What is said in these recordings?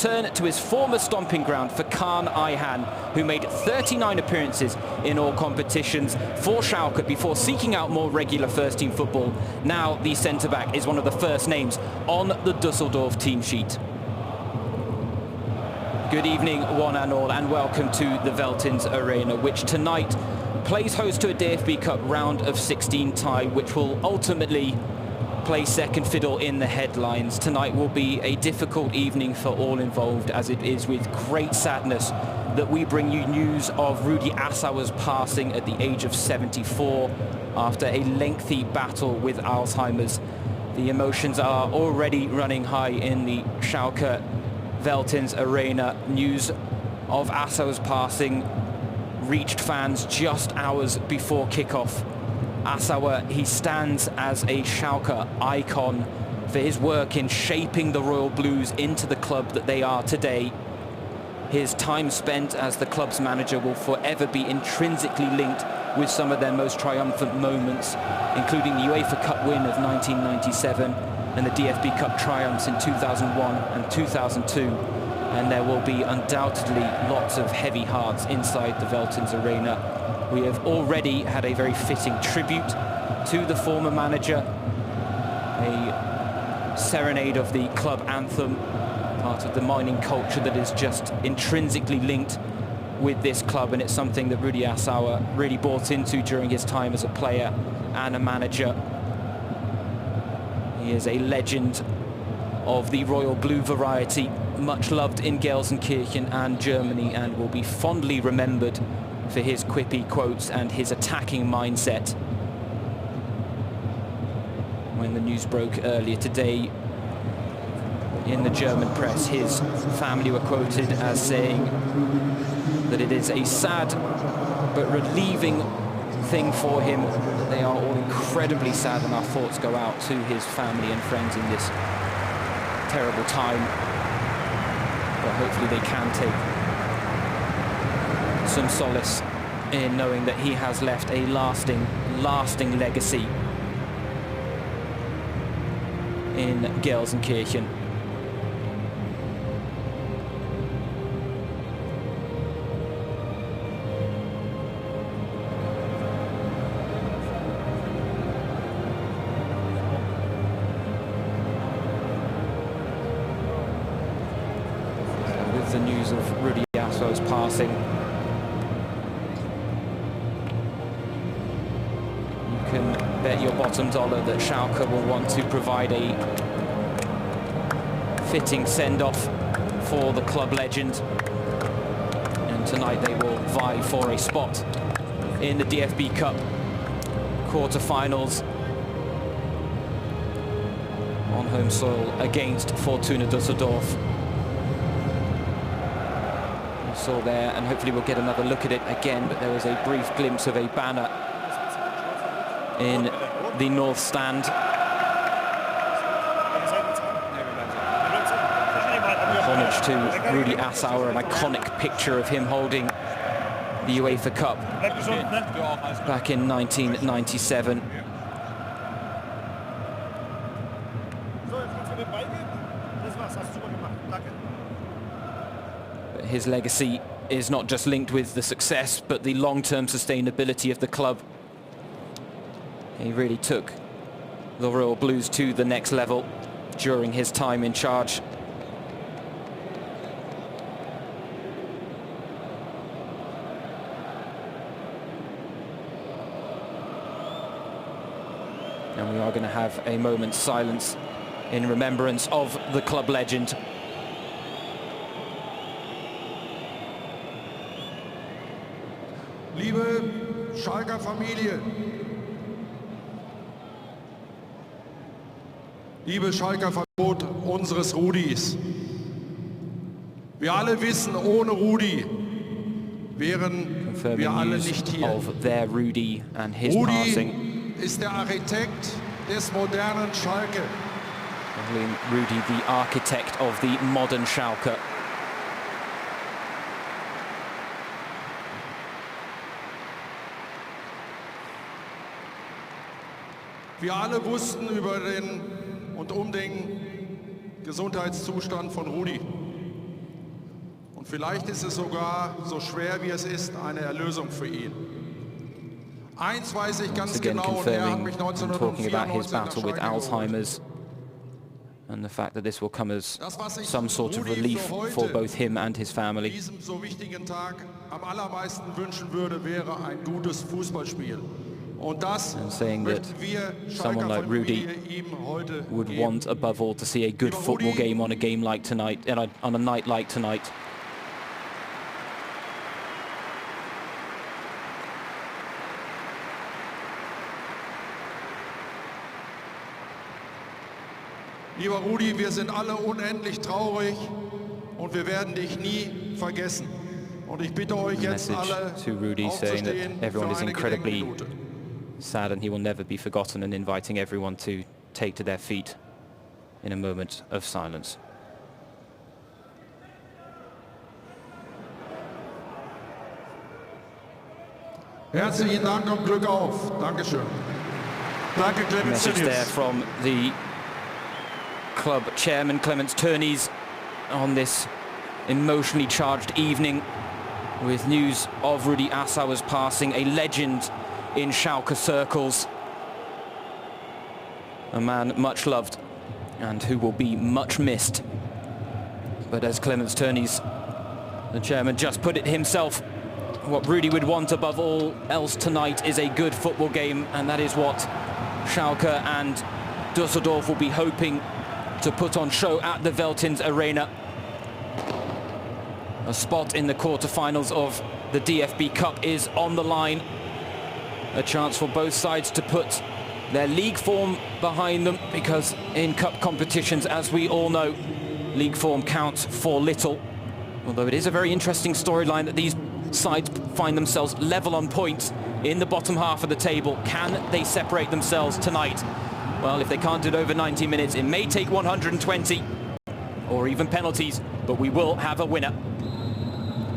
return to his former stomping ground for Kaan Ayhan, who made 39 appearances in all competitions for Schalke before seeking out more regular first-team football. Now the centre-back is one of the first names on the Düsseldorf team sheet. Good evening, one and all, and welcome to the Veltins Arena, which tonight plays host to a DFB Cup round of 16 tie, which will ultimately play second fiddle in the headlines. Tonight will be a difficult evening for all involved, as it is with great sadness that we bring you news of Rudi Assauer's passing at the age of 74 after a lengthy battle with Alzheimer's. The emotions are already running high in the Schalke Veltins Arena. News of Assauer's passing reached fans just hours before kickoff. Assauer, he stands as a Schalke icon for his work in shaping the Royal Blues into the club that they are today. His time spent as the club's manager will forever be intrinsically linked with some of their most triumphant moments, including the UEFA Cup win of 1997 and the DFB Cup triumphs in 2001 and 2002. And there will be undoubtedly lots of heavy hearts inside the Veltins Arena. We have already had a very fitting tribute to the former manager, a serenade of the club anthem, part of the mining culture that is just intrinsically linked with this club, and it's something that Rudi Assauer really bought into during his time as a player and a manager. He is a legend of the Royal Blue variety, much loved in Gelsenkirchen and Germany, and will be fondly remembered for his quippy quotes and his attacking mindset. When the news broke earlier today in the German press, his family were quoted as saying that it is a sad but relieving thing for him. They are all incredibly sad, and our thoughts go out to his family and friends in this terrible time. But hopefully they can take some solace in knowing that he has left a lasting legacy in Gelsenkirchen. With the news of Rudi Assauer's passing, can bet your bottom dollar that Schalke will want to provide a fitting send-off for the club legend, and tonight they will vie for a spot in the DFB Cup quarter-finals on home soil against Fortuna Düsseldorf. You saw there, and hopefully we'll get another look at it again, but there was a brief glimpse of a banner in the north stand. Homage to Rudi Assauer, an iconic picture of him holding the UEFA Cup back in 1997. But his legacy is not just linked with the success, but the long-term sustainability of the club. He really took the Royal Blues to the next level during his time in charge. And we are going to have a moment's silence in remembrance of the club legend. Liebe Schalker Familie, liebe Schalker Familie unseres Rudis. Wir alle wissen, ohne Rudi wären wir alle nicht hier. Of their Rudi and his passing. Ist der Architekt des modernen Schalke. Rudi, the architect of the modern Schalke. Wir alle wussten über den und um den Gesundheitszustand von Rudi. Vielleicht ist es sogar so schwer, wie es ist, eine Erlösung für ihn. Eins weiß ich ganz genau, und er hat mich talking about his 1994 battle with nach Schalke geholt. Alzheimer's and the fact that this will come as some sort of relief for both him and his family. Diesem so wichtigen Tag am allermeisten wünschen würde, wäre ein gutes Fußballspiel. Und das saying that someone like Rudi would want above all to see a good football game on a game like tonight, on a night like tonight. Lieber Rudi, wir sind alle unendlich traurig und wir werden dich nie vergessen. Und ich bitte euch jetzt alle to Rudi saying that everyone is incredibly sad and he will never be forgotten, and inviting everyone to take to their feet in a moment of silence. Herzlichen Dank und Glück auf. Dankeschön. Danke, Clemens. Message there from the club chairman, Clemens Tönnies, on this emotionally charged evening with news of Rudi Assauer's passing, a legend in Schalke circles, a man much loved and who will be much missed. But as Clemens Tönnies, the chairman, just put it himself, what Rudi would want above all else tonight is a good football game, and that is what Schalke and Düsseldorf will be hoping to put on show at the Veltins Arena. A spot in the quarterfinals of the DFB Cup is on the line. A chance for both sides to put their league form behind them, because in cup competitions, as we all know, league form counts for little. Although it is a very interesting storyline that these sides find themselves level on points in the bottom half of the table. Can they separate themselves tonight? Well, if they can't do it over 90 minutes, it may take 120 or even penalties, but we will have a winner.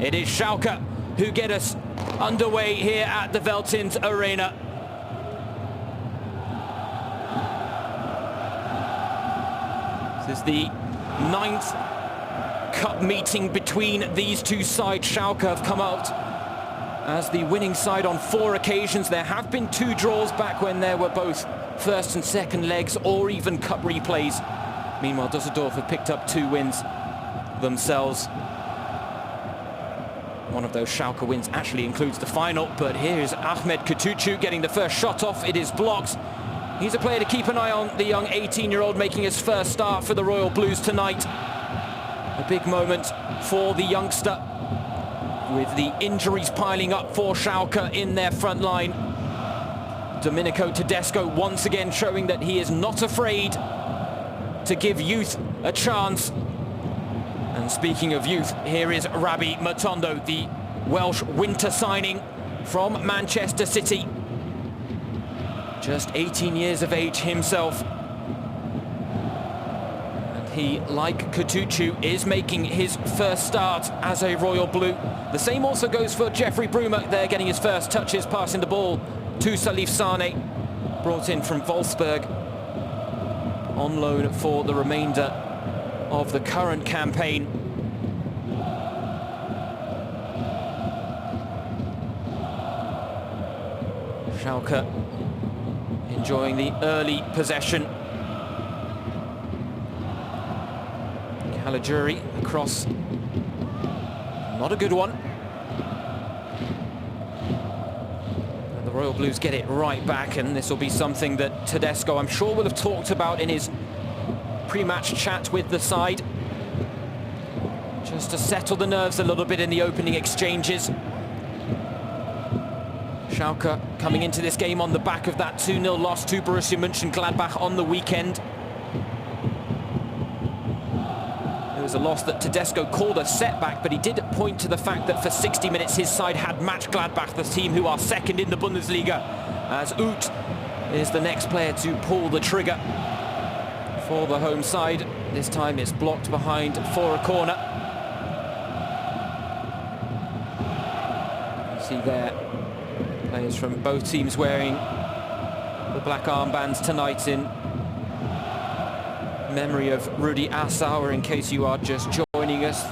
It is Schalke who get us underway here at the Veltins Arena. This is the 9th cup meeting between these two sides. Schalke have come out as the winning side on 4 occasions. There have been 2 draws back when there were both first and second legs or even cup replays. Meanwhile, Düsseldorf have picked up 2 wins themselves. One of those Schalke wins actually includes the final, but here is Ahmed Kutucu getting the first shot off. It is blocked. He's a player to keep an eye on, the young 18-year-old making his first start for the Royal Blues tonight. A big moment for the youngster, with the injuries piling up for Schalke in their front line. Domenico Tedesco once again showing that he is not afraid to give youth a chance. And speaking of youth, here is Rabbi Matondo, the Welsh winter signing from Manchester City. Just 18 years of age himself. And he, like Kutucu, is making his first start as a Royal Blue. The same also goes for Jeffrey Bruma. They're getting his first touches, passing the ball to Salif Sane, brought in from Wolfsburg, on loan for the remainder of the current campaign. Schalke enjoying the early possession. Caligiuri across, not a good one. And the Royal Blues get it right back, and this will be something that Tedesco, I'm sure, will have talked about in his pre-match chat with the side, just to settle the nerves a little bit in the opening exchanges. Schalke coming into this game on the back of that 2-0 loss to Borussia Mönchengladbach on the weekend. It was a loss that Tedesco called a setback, but he did point to the fact that for 60 minutes his side had matched Gladbach, the team who are second in the Bundesliga, as Uth is the next player to pull the trigger for the home side. This time it's blocked behind for a corner. You see there players from both teams wearing the black armbands tonight in memory of Rudi Assauer, in case you are just joining us.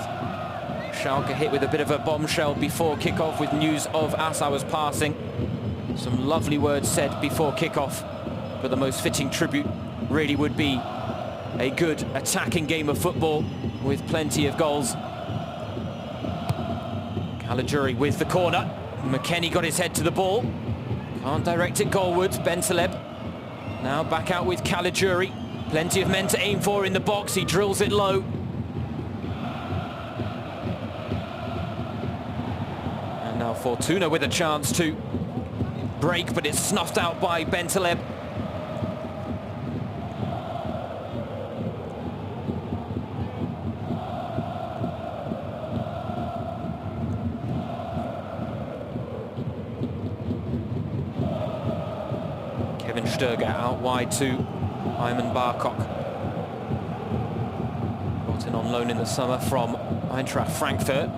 Schalke hit with a bit of a bombshell before kickoff with news of Assauer's passing. Some lovely words said before kickoff, but the most fitting tribute really would be a good attacking game of football with plenty of goals. Cagey with the corner. McKennie got his head to the ball. Can't direct it goalwards. Bentaleb now back out with Cagey. Plenty of men to aim for in the box. He drills it low. And now Fortuna with a chance to break, but it's snuffed out by Bentaleb. Sturger out wide to Ayman Barkok. Brought in on loan in the summer from Eintracht Frankfurt.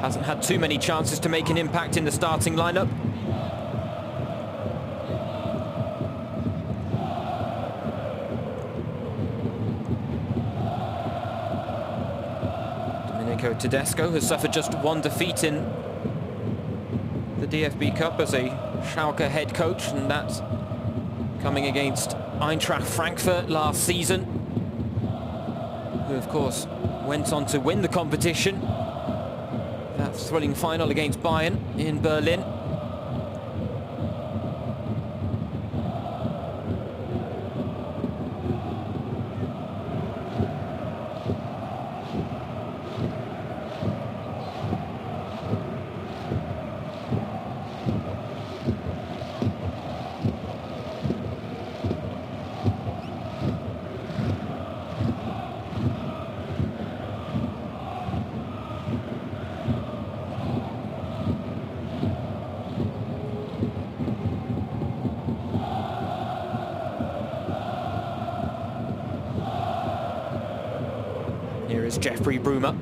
Hasn't had too many chances to make an impact in the starting lineup. Domenico Tedesco has suffered just one defeat in the DFB Cup as a Schalke head coach, and that's coming against Eintracht Frankfurt last season, who of course went on to win the competition. That thrilling final against Bayern in Berlin. Here is Jeffrey Bruma.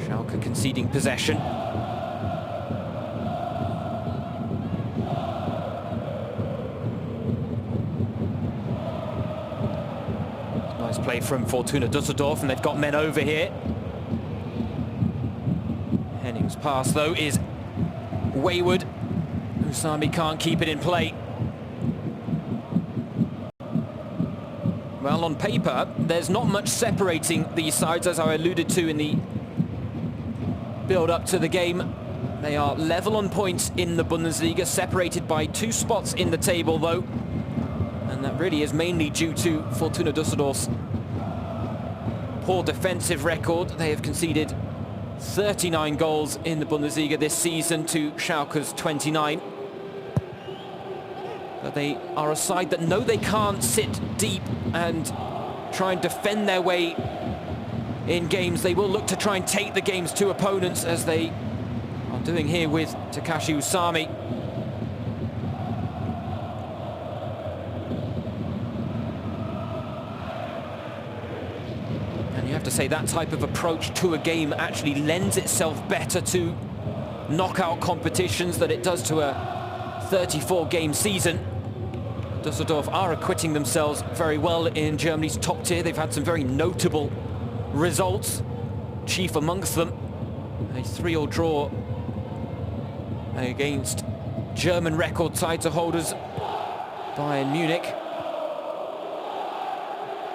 Schalke conceding possession. Nice play from Fortuna Düsseldorf, and they've got men over here. Henning's pass, though, is wayward. Usami can't keep it in play. Well, on paper, there's not much separating these sides, as I alluded to in the build-up to the game. They are level on points in the Bundesliga, separated by 2 spots in the table, though. And that really is mainly due to Fortuna Düsseldorf's poor defensive record. They have conceded 39 goals in the Bundesliga this season to Schalke's 29. But they are a side that know they can't sit deep and try and defend their way in games. They will look to try and take the games to opponents, as they are doing here with Takashi Usami. And you have to say that type of approach to a game actually lends itself better to knockout competitions than it does to a 34-game season. Düsseldorf are acquitting themselves very well in Germany's top tier. They've had some very notable results, chief amongst them a 3-3 draw against German record title holders Bayern Munich.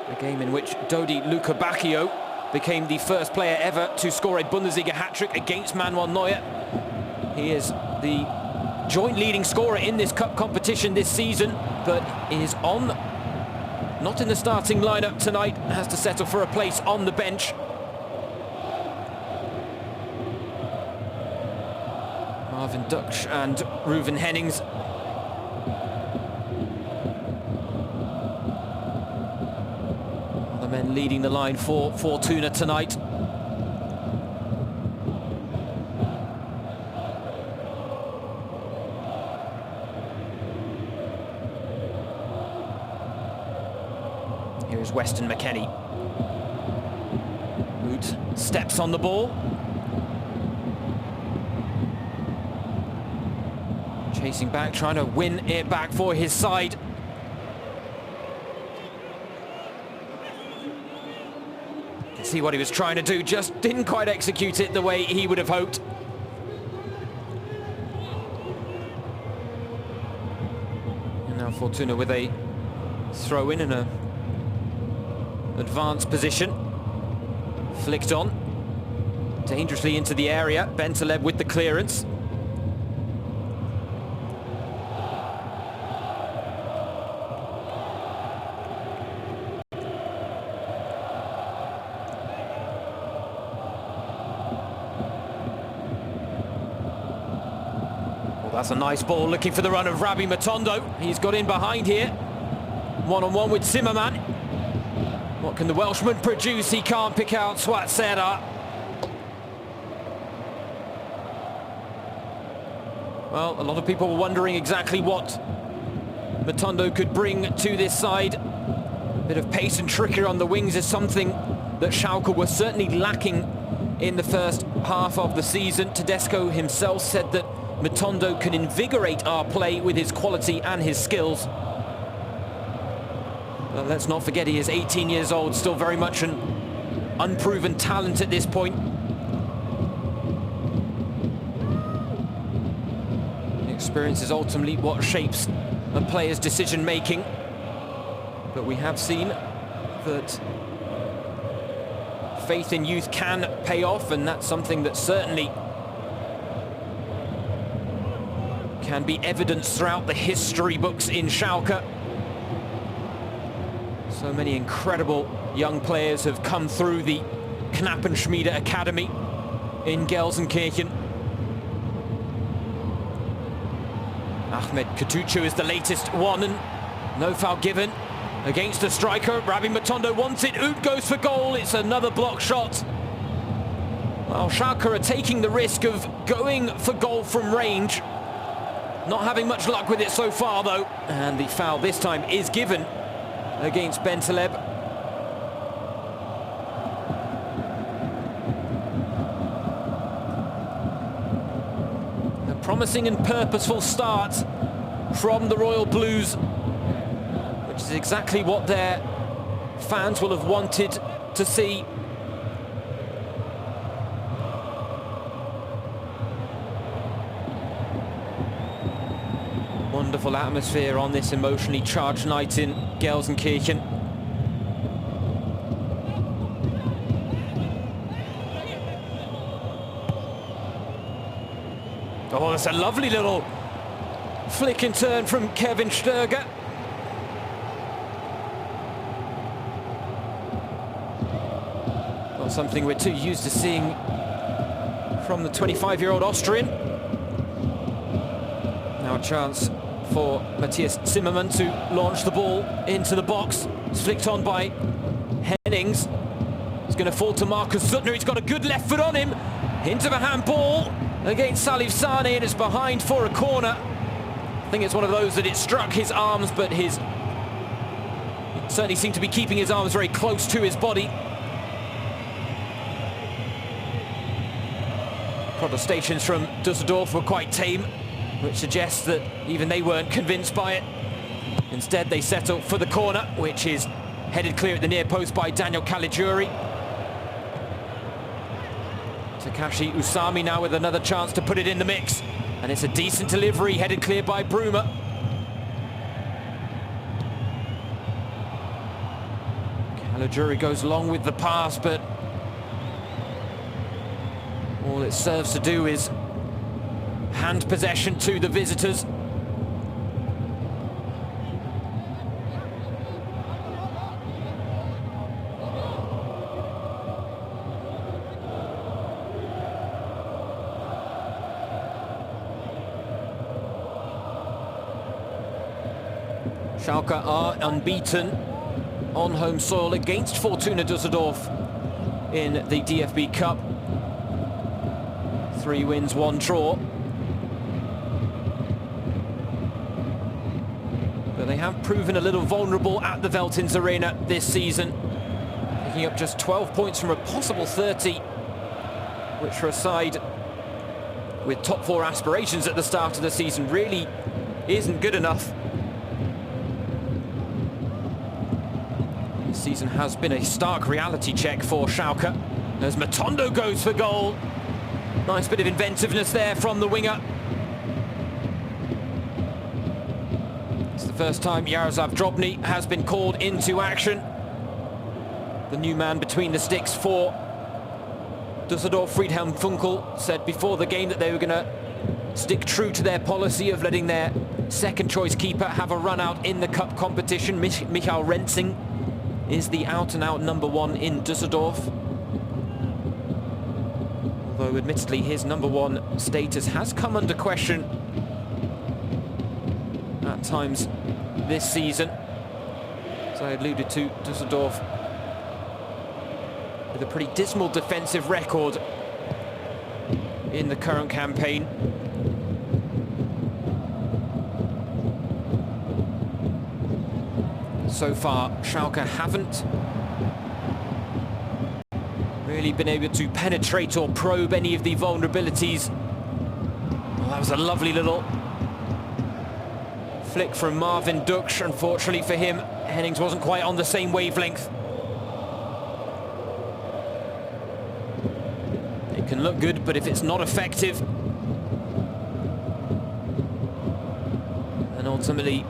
A game in which Dodi Luca Bacchio became the first player ever to score a Bundesliga hat-trick against Manuel Neuer. He is the joint leading scorer in this cup competition this season, but is not in the starting lineup tonight, has to settle for a place on the bench. Marvin Duksch and Ruven Hennings. The men leading the line for Fortuna tonight. Here's Weston McKennie. Root steps on the ball. Chasing back, trying to win it back for his side. see what he was trying to do, just didn't quite execute it the way he would have hoped. And now Fortuna with a throw in a advanced position. Flicked on. Dangerously into the area. Bentaleb with the clearance. That's a nice ball, looking for the run of Rabi Matondo. He's got in behind here. One-on-one with Zimmerman. What can the Welshman produce? He can't pick out Swatsera. Well, a lot of people were wondering exactly what Matondo could bring to this side. A bit of pace and trickery on the wings is something that Schalke were certainly lacking in the first half of the season. Tedesco himself said that Matondo can invigorate our play with his quality and his skills. Well, let's not forget he is 18 years old, still very much an unproven talent at this point. Experience is ultimately what shapes a player's decision-making. But we have seen that faith in youth can pay off, and that's something that certainly can be evidenced throughout the history books in Schalke. So many incredible young players have come through the Knappenschmiede Academy in Gelsenkirchen. Ahmed Katucu is the latest one, and no foul given against the striker. Rabi Matondo wants it. Oud goes for goal. It's another block shot. Well, Schalke are taking the risk of going for goal from range. Not having much luck with it so far, though. And the foul this time is given against Bentaleb. A promising and purposeful start from the Royal Blues, which is exactly what their fans will have wanted to see. Wonderful atmosphere on this emotionally charged night in Gelsenkirchen. Oh, that's a lovely little flick and turn from Kevin Stöger. Well, something we're too used to seeing from the 25-year-old Austrian. Now a chance for Matthias Zimmermann to launch the ball into the box. It's flicked on by Hennings. It's going to fall to Marcus Suttner. He's got a good left foot on him. Into the handball against Salif Sane, and it's behind for a corner. I think it's one of those that it struck his arms, but he certainly seemed to be keeping his arms very close to his body. Protestations from Düsseldorf were quite tame, which suggests that even they weren't convinced by it. Instead, they settle for the corner, which is headed clear at the near post by Daniel Caligiuri. Takashi Usami now with another chance to put it in the mix. And it's a decent delivery, headed clear by Bruma. Caligiuri goes long with the pass, but all it serves to do is hand possession to the visitors. Schalke are unbeaten on home soil against Fortuna Düsseldorf in the DFB Cup. 3 wins, 1 draw. But they have proven a little vulnerable at the Veltins Arena this season, picking up just 12 points from a possible 30, which for a side with top 4 aspirations at the start of the season really isn't good enough. season has been a stark reality check for Schalke as Matondo goes for goal. Nice bit of inventiveness there from the winger. It's the first time Jaroslav Drobny has been called into action. The new man between the sticks for Düsseldorf. Friedhelm Funkel said before the game that they were going to stick true to their policy of letting their second choice keeper have a run out in the cup competition. Michael Rensing is the out-and-out number one in Düsseldorf. Although admittedly his number one status has come under question at times this season. As I alluded to, Düsseldorf with a pretty dismal defensive record in the current campaign. So far, Schalke haven't really been able to penetrate or probe any of the vulnerabilities. Well, that was a lovely little flick from Marvin Duksch. Unfortunately for him, Hennings wasn't quite on the same wavelength. It can look good, but if it's not effective, then ultimately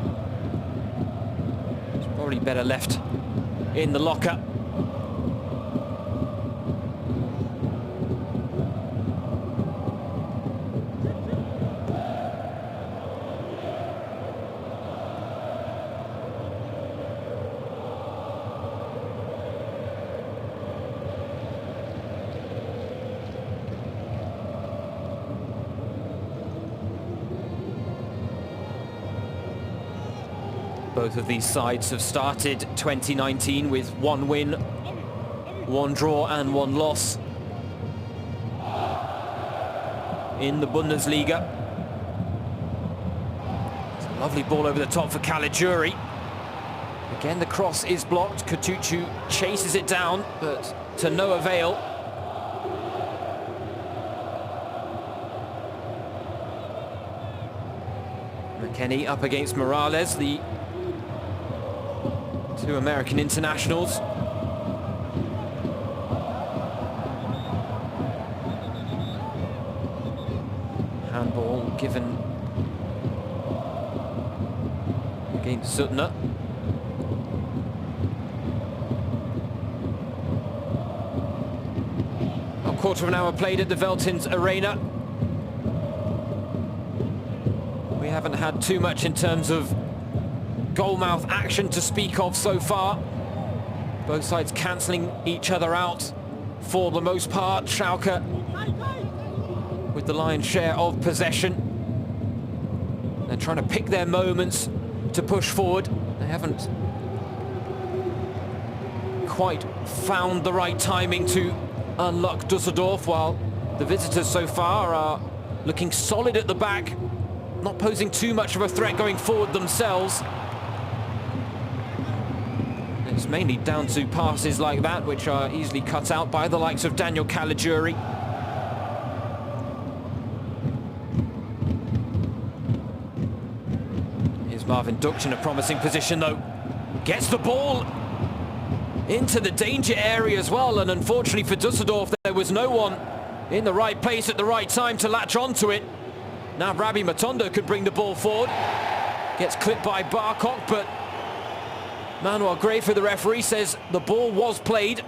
it's probably better left in the locker. Both of these sides have started 2019 with 1 win, 1 draw and 1 loss in the Bundesliga. It's a lovely ball over the top for Caligiuri. Again, the cross is blocked. Kutucu chases it down, but to no avail. McKennie up against Morales, the 2 American internationals. Handball given against Suttner. A quarter of an hour played at the Veltins Arena. We haven't had too much in terms of goalmouth action to speak of so far. Both sides cancelling each other out for the most part. Schalke with the lion's share of possession. They're trying to pick their moments to push forward. They haven't quite found the right timing to unlock Düsseldorf, while the visitors so far are looking solid at the back, not posing too much of a threat going forward themselves. It's mainly down to passes like that, which are easily cut out by the likes of Daniel Caligiuri. Here's Marvin Duksch in a promising position, though. Gets the ball into the danger area as well, and unfortunately for Düsseldorf, there was no one in the right place at the right time to latch onto it. Now Rabbi Matondo could bring the ball forward. Gets clipped by Barkok, but Manuel Gray, for the referee, says the ball was played.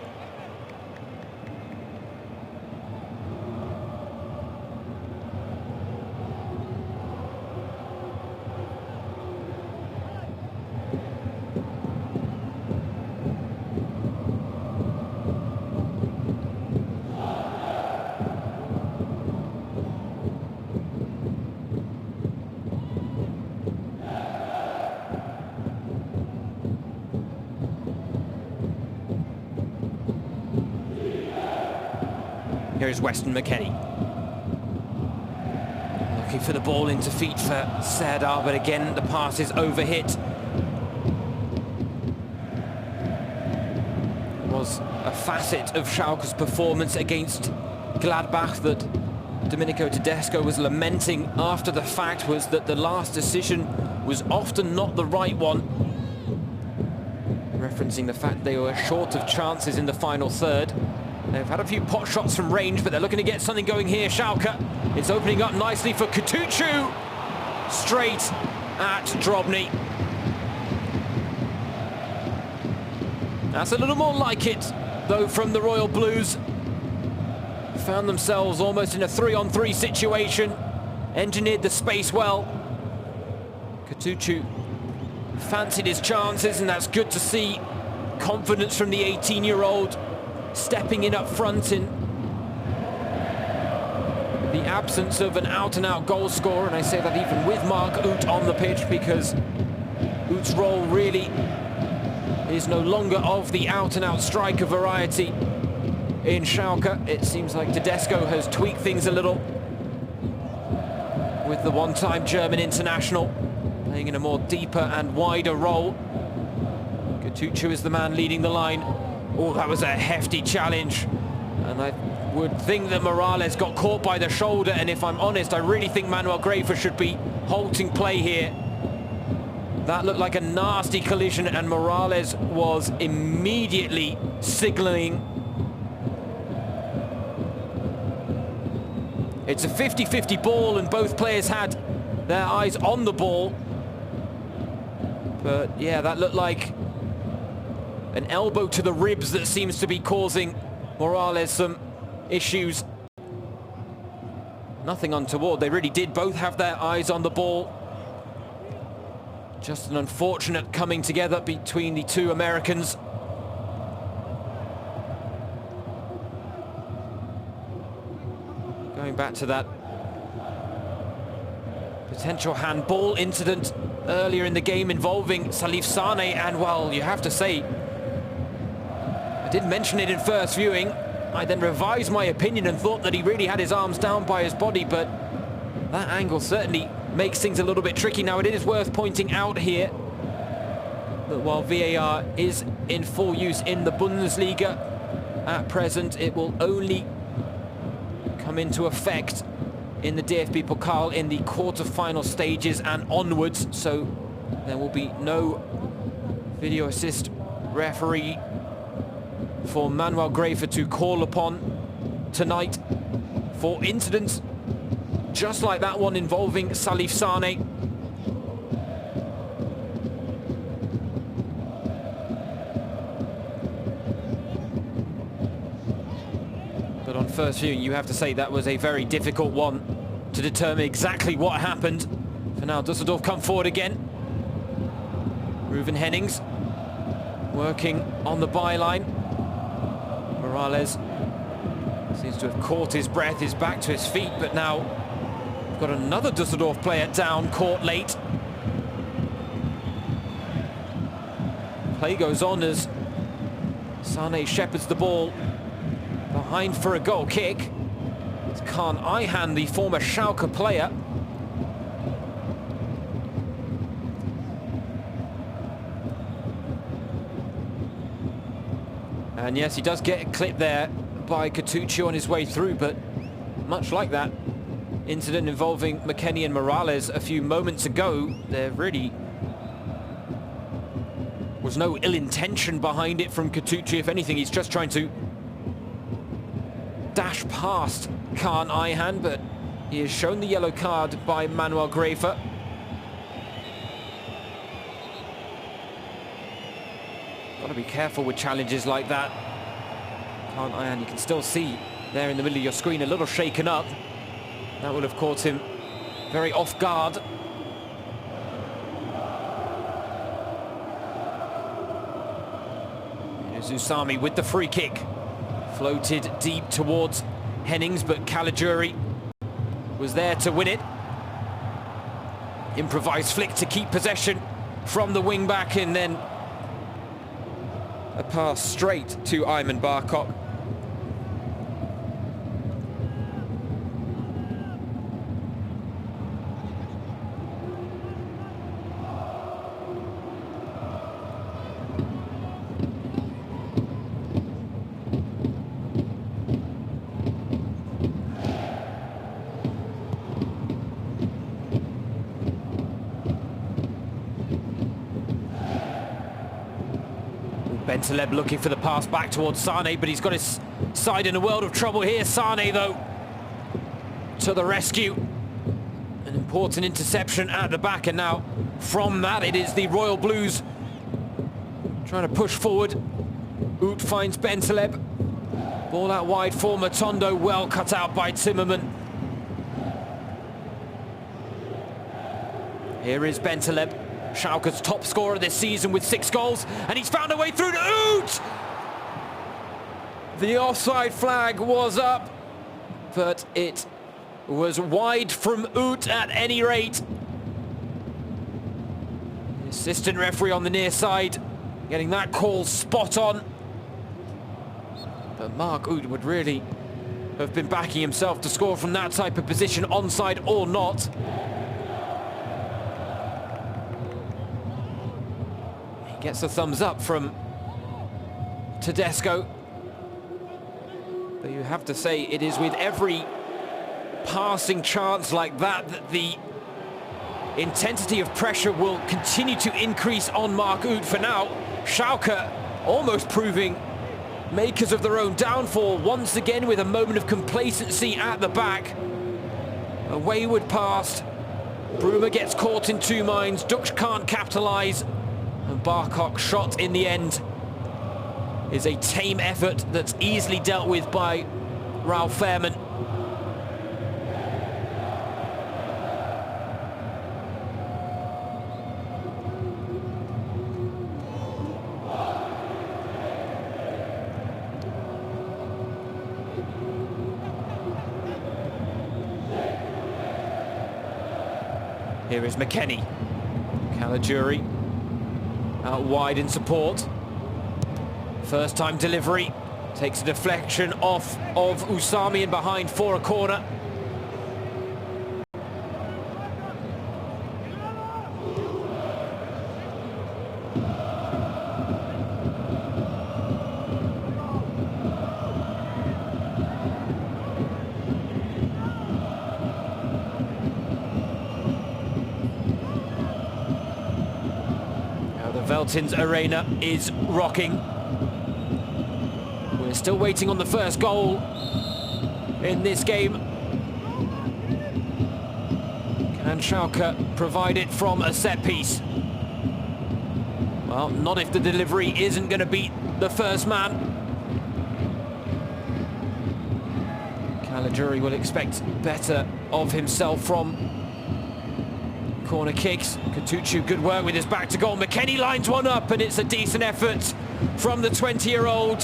Here's Weston McKennie. Looking for the ball into feet for Serdar, but again the pass is overhit. It was a facet of Schalke's performance against Gladbach that Domenico Tedesco was lamenting after the fact, was that the last decision was often not the right one. The referencing the fact they were short of chances in the final third. They've had a few pot shots from range, but they're looking to get something going here. Schalke, it's opening up nicely for Kutucu. Straight at Drobny. That's a little more like it, though, from the Royal Blues. Found themselves almost in a 3-on-3 situation. Engineered the space well. Kutucu fancied his chances, and that's good to see. Confidence from the 18-year-old stepping in up front in the absence of an out-and-out goal scorer, and I say that even with Mark Uth on the pitch, because Uth's role really is no longer of the out-and-out striker variety in Schalke. It seems like Tedesco has tweaked things a little with the one-time German international playing in a more deeper and wider role. Kutucu is the man leading the line. Oh, that was a hefty challenge, and I would think that Morales got caught by the shoulder, and if I'm honest, I really think Manuel Graefer should be halting play here. That looked like a nasty collision, and Morales was immediately signalling. It's a 50-50 ball, and both players had their eyes on the ball. But yeah, that looked like an elbow to the ribs that seems to be causing Morales some issues. Nothing untoward. They really did both have their eyes on the ball. Just an unfortunate coming together between the two Americans. Going back to that potential handball incident earlier in the game involving Salif Sane, and well, you have to say, I did mention it in first viewing. I then revised my opinion and thought that he really had his arms down by his body, but that angle certainly makes things a little bit tricky. Now, it is worth pointing out here that while VAR is in full use in the Bundesliga at present, it will only come into effect in the DFB-Pokal in the quarter-final stages and onwards, so there will be no video assist referee for Manuel Graefer to call upon tonight for incidents just like that one involving Salif Sane. But on first viewing, you have to say that was a very difficult one to determine exactly what happened. For now, Düsseldorf come forward again. Ruven Hennings working on the byline. Morales seems to have caught his breath, is back to his feet, but now we've got another Düsseldorf player down, caught late. Play goes on as Sane shepherds the ball behind for a goal kick. It's Kaan Ayhan, the former Schalke player. And yes, he does get a clip there by Kutucu on his way through, but much like that incident involving McKennie and Morales a few moments ago, there really was no ill intention behind it from Kutucu. If anything, he's just trying to dash past Kaan Ayhan, but he is shown the yellow card by Manuel Graefer. Got to be careful with challenges like that. Kaan Ayhan, you can still see there in the middle of your screen, a little shaken up. That would have caught him very off guard. Here's Usami with the free kick. Floated deep towards Hennings, but Caligiuri was there to win it. Improvised flick to keep possession from the wing-back, and then a pass straight to Ayman Barkok. Bentaleb looking for the pass back towards Sane, but he's got his side in a world of trouble here. Sane, though, to the rescue. An important interception at the back, and now from that it is the Royal Blues trying to push forward. Oud finds Bentaleb. Ball out wide for Matondo, well cut out by Timmerman. Here is Bentaleb, Schalke's top scorer this season with 6 goals, and he's found a way through to Oud! The offside flag was up, but it was wide from Oud at any rate. The assistant referee on the near side getting that call spot on. But Mark Oud would really have been backing himself to score from that type of position, onside or not. He gets a thumbs up from Tedesco. But you have to say it is with every passing chance like that that the intensity of pressure will continue to increase on Mark Oud. For now, Schalke almost proving makers of their own downfall once again with a moment of complacency at the back. A wayward pass. Bruma gets caught in 2 minds. Dux can't capitalise. And Barkok's shot in the end is a tame effort that's easily dealt with by Ralf Fährmann. Here is McKennie. Caligiuri out wide in support. First time delivery. Takes a deflection off of Usami and behind for a corner. Veltins Arena is rocking. We're still waiting on the first goal in this game. Can Schalke provide it from a set piece? Well, not if the delivery isn't going to beat the first man. Caligiuri will expect better of himself from corner kicks. Katuchu, good work with his back to goal. McKennie lines one up, and it's a decent effort from the 20-year-old.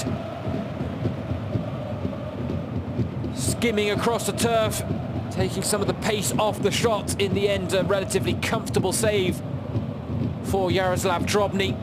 Skimming across the turf, taking some of the pace off the shot. In the end, a relatively comfortable save for Jaroslav Drobny.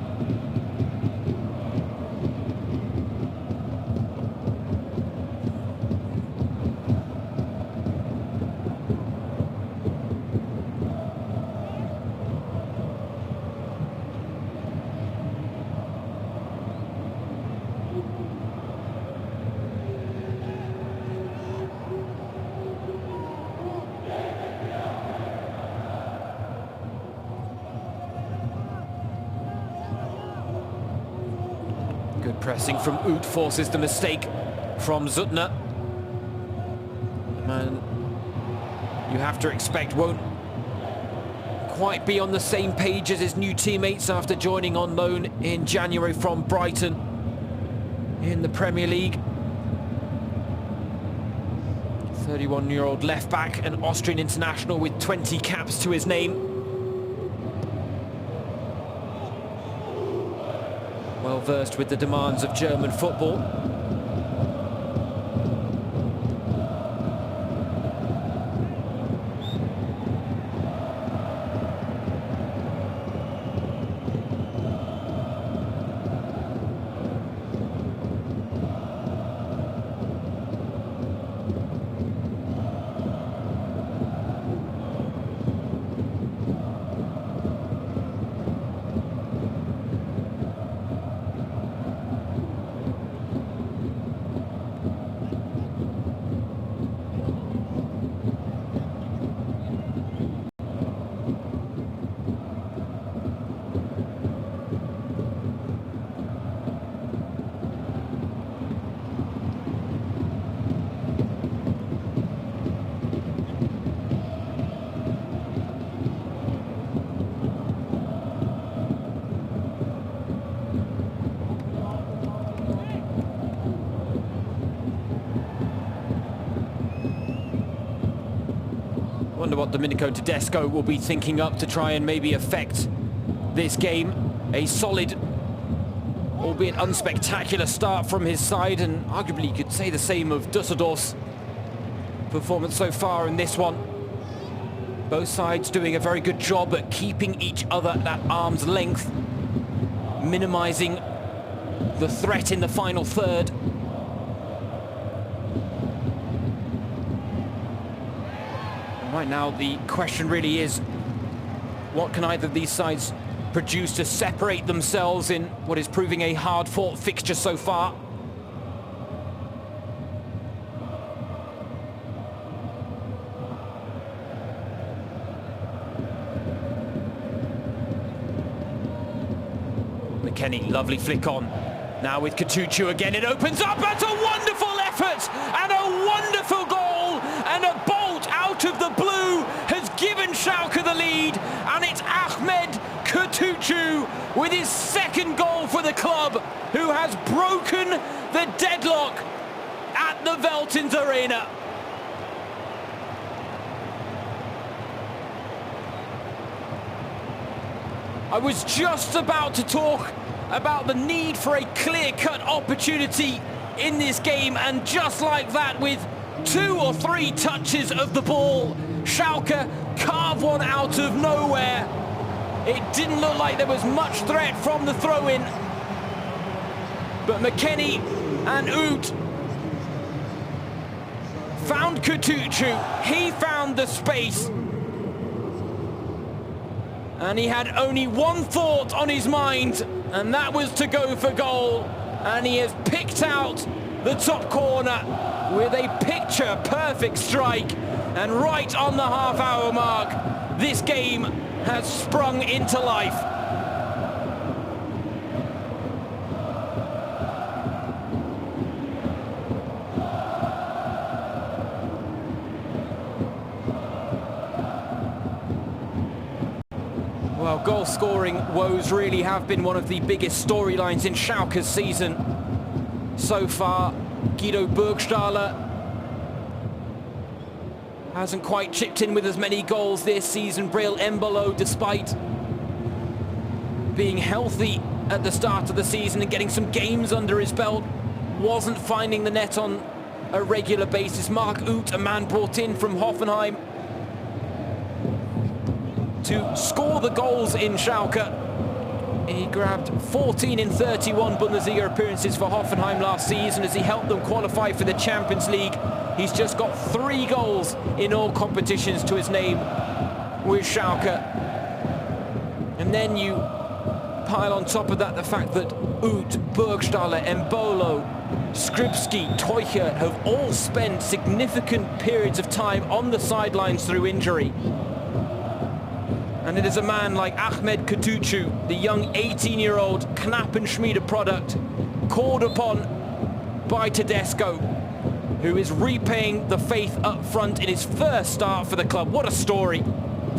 Good pressing from Oud forces the mistake from Zutner. The man you have to expect won't quite be on the same page as his new teammates after joining on loan in January from Brighton in the Premier League. 31-year-old left-back and Austrian international with 20 caps to his name. Well versed with the demands of German football. wonder what Domenico Tedesco will be thinking up to try and maybe affect this game. A solid, albeit unspectacular start from his side, and arguably you could say the same of Düsseldorf's performance so far in this one. Both sides doing a very good job at keeping each other at arm's length, minimizing the threat in the final third. And right now the question really is, what can either of these sides produce to separate themselves in what is proving a hard-fought fixture so far? McKennie, lovely flick on. Now with Kutucu again, it opens up. That's a wonderful effort and a wonderful goal, and a bolt out of the blue has given Schalke the lead, and it's Ahmed Kutucu with his second goal for the club, who has broken the deadlock at the Veltins Arena. I was just about to talk about the need for a clear-cut opportunity in this game, and just like that, with 2 or 3 touches of the ball, Schalke carved one out of nowhere. It didn't look like there was much threat from the throw-in, but McKennie and Oud found Kutucu. He found the space, and he had only one thought on his mind, and that was to go for goal. And he has picked out the top corner with a picture-perfect strike. And right on the half-hour mark, this game has sprung into life. Well, goal-scoring woes really have been one of the biggest storylines in Schalke's season so far. Guido Burgstaller hasn't quite chipped in with as many goals this season. Breel Embolo, despite being healthy at the start of the season and getting some games under his belt, wasn't finding the net on a regular basis. Mark Oud, a man brought in from Hoffenheim to score the goals in Schalke. He grabbed 14 in 31 Bundesliga appearances for Hoffenheim last season as he helped them qualify for the Champions League. He's just got 3 goals in all competitions to his name with Schalke. And then you pile on top of that the fact that Oud, Burgstaller, Embolo, Skripski, Teuchert have all spent significant periods of time on the sidelines through injury. And it is a man like Ahmed Kutucu, the young 18-year-old Knappenschmiede product, called upon by Tedesco, who is repaying the faith up front in his first start for the club. What a story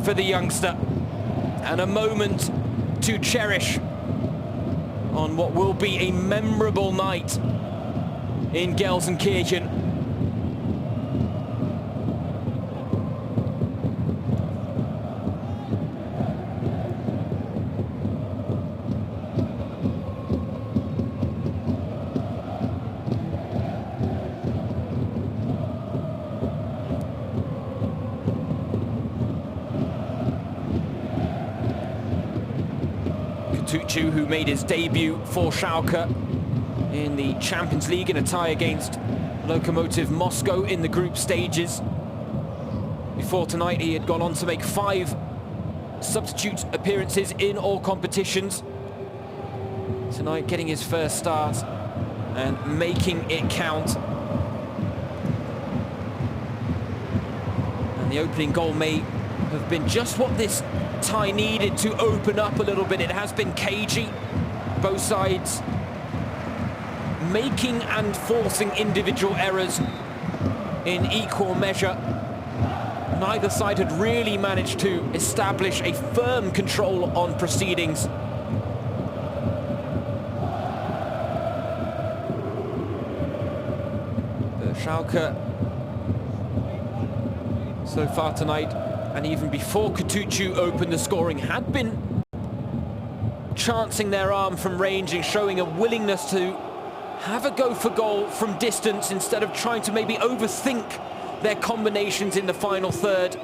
for the youngster, and a moment to cherish on what will be a memorable night in Gelsenkirchen. Kutucu, who made his debut for Schalke in the Champions League in a tie against Lokomotiv Moscow in the group stages. Before tonight, he had gone on to make 5 substitute appearances in all competitions. Tonight, getting his first start and making it count. And the opening goal may have been just what this tie needed to open up a little bit. It has been cagey, both sides making and forcing individual errors in equal measure. Neither side had really managed to establish a firm control on proceedings. But Schalke so far tonight and even before Kutucu opened the scoring, had been chancing their arm from range and showing a willingness to have a go for goal from distance instead of trying to maybe overthink their combinations in the final third.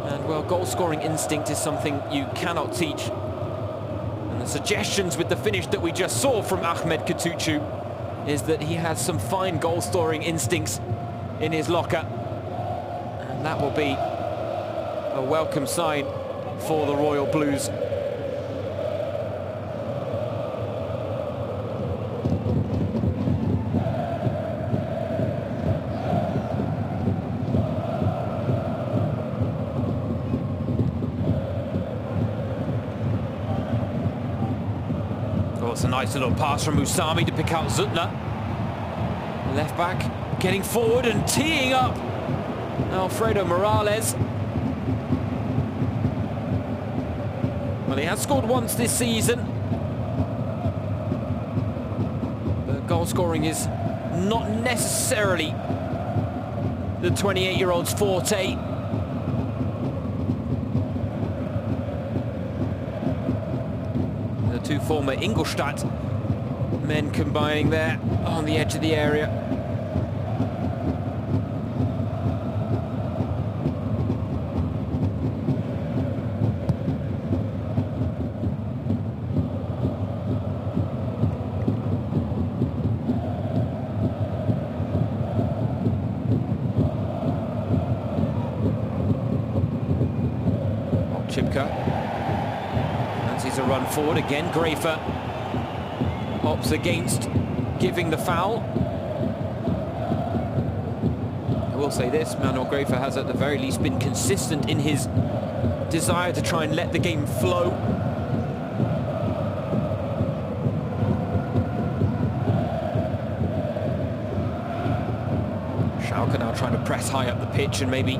And well, goal-scoring instinct is something you cannot teach. And the suggestions with the finish that we just saw from Ahmed Kutucu is that he has some fine goal-scoring instincts in his locker. And that will be a welcome sign for the Royal Blues. Oh, it's a nice little pass from Usami to pick out Zutner. Left back getting forward and teeing up Alfredo Morales. Well, he has scored once this season, but goal scoring is not necessarily the 28-year-old's forte. The two former Ingolstadt men combining there on the edge of the area. Fancies a run forward again. Grafer opts against giving the foul. I will say this, Manuel Grafer has at the very least been consistent in his desire to try and let the game flow. Schalke now trying to press high up the pitch and maybe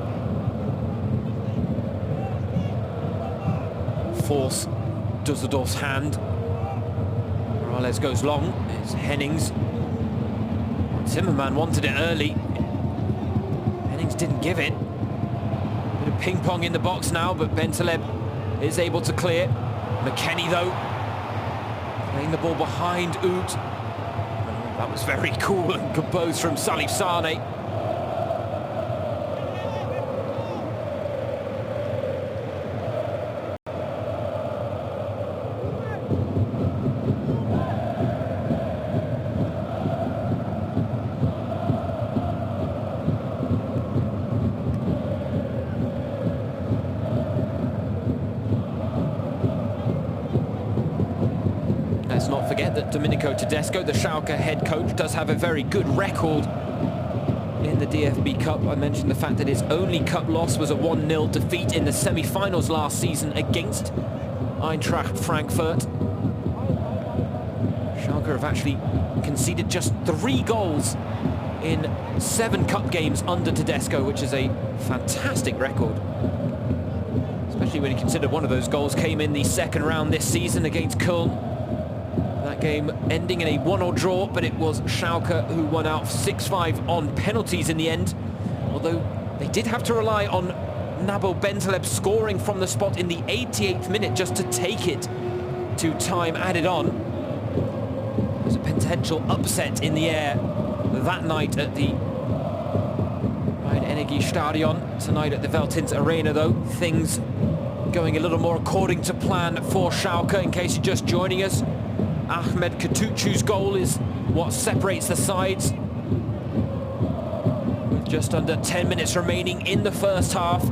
force Düsseldorf's hand. Morales goes long. It's Hennings. Zimmerman wanted it early. Hennings didn't give it. Bit of ping-pong in the box now, but Bentaleb is able to clear. McKennie, though, playing the ball behind Oud. That was very cool and composed from Salif Sane. Let's not forget that Domenico Tedesco, the Schalke head coach, does have a very good record in the DFB Cup. I mentioned the fact that his only cup loss was a 1-0 defeat in the semi-finals last season against Eintracht Frankfurt. Schalke have actually conceded just 3 goals in 7 cup games under Tedesco, which is a fantastic record. Especially when you consider one of those goals came in the second round this season against Köln. That game ending in a 1-1 draw, but it was Schalke who won out 6-5 on penalties in the end. Although they did have to rely on Nabo Bentaleb scoring from the spot in the 88th minute just to take it to time added on. There's a potential upset in the air that night at the Rhein-Energie Stadion. Tonight at the Veltins Arena, though, things going a little more according to plan for Schalke. In case you're just joining us, Ahmed Kutucu's goal is what separates the sides. With just under 10 minutes remaining in the first half.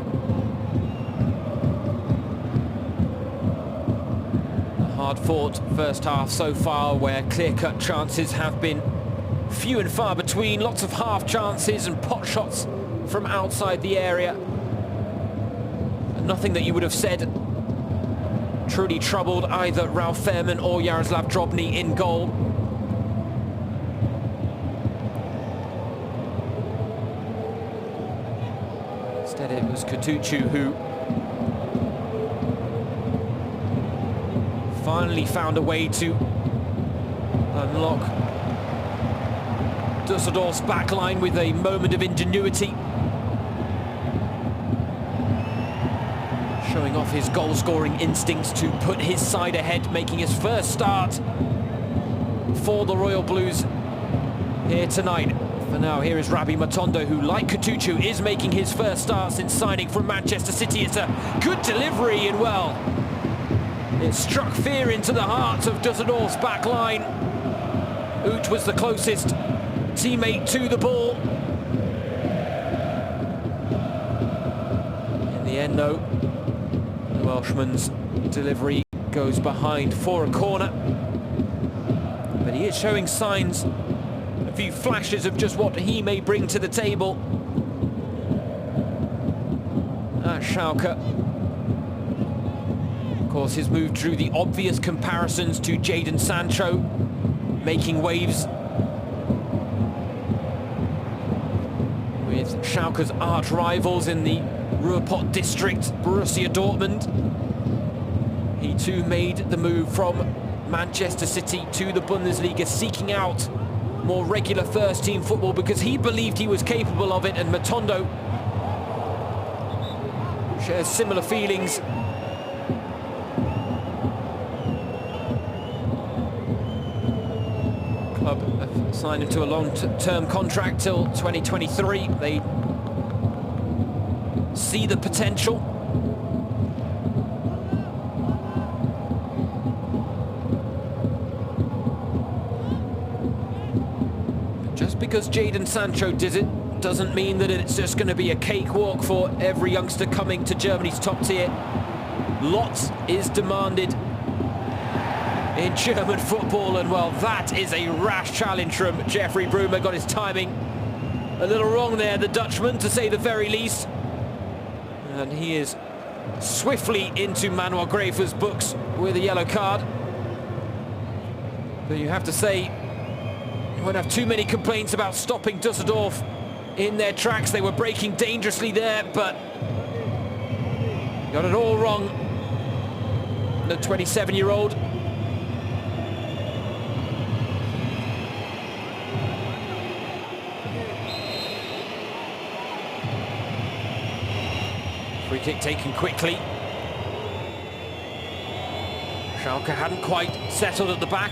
A hard-fought first half so far, where clear-cut chances have been few and far between. Lots of half chances and pot shots from outside the area. And nothing that you would have said truly troubled either Ralf Fährmann or Jaroslav Drobny in goal. Instead it was Kutucu who finally found a way to unlock Düsseldorf's backline with a moment of ingenuity. showing off his goal-scoring instincts to put his side ahead, making his first start for the Royal Blues here tonight. For now, here is Rabi Matondo, who, like Kutucu, is making his first start since signing from Manchester City. It's a good delivery, and well, it struck fear into the heart of Düsseldorf's back line. Uth was the closest teammate to the ball. In the end, though, the Welshman's delivery goes behind for a corner. But he is showing signs, a few flashes of just what he may bring to the table at Schalke. Of course, his move drew the obvious comparisons to Jadon Sancho, making waves with Schalke's arch rivals in the Ruhrpott district, Borussia Dortmund. He too made the move from Manchester City to the Bundesliga, seeking out more regular first-team football because he believed he was capable of it, and Matondo shares similar feelings. Club have signed him to a long-term contract till 2023. They see the potential. Just because Jadon Sancho did it doesn't mean that it's just going to be a cakewalk for every youngster coming to Germany's top tier. Lots is demanded in German football, and well, that is a rash challenge from Jeffrey Bruma. Got his timing a little wrong there, the Dutchman, to say the very least. And he is swiftly into Manuel Gräfer's books with a yellow card. But you have to say, you won't have too many complaints about stopping Düsseldorf in their tracks. They were breaking dangerously there, but got it all wrong. The 27-year-old. Free kick taken quickly. Schalke hadn't quite settled at the back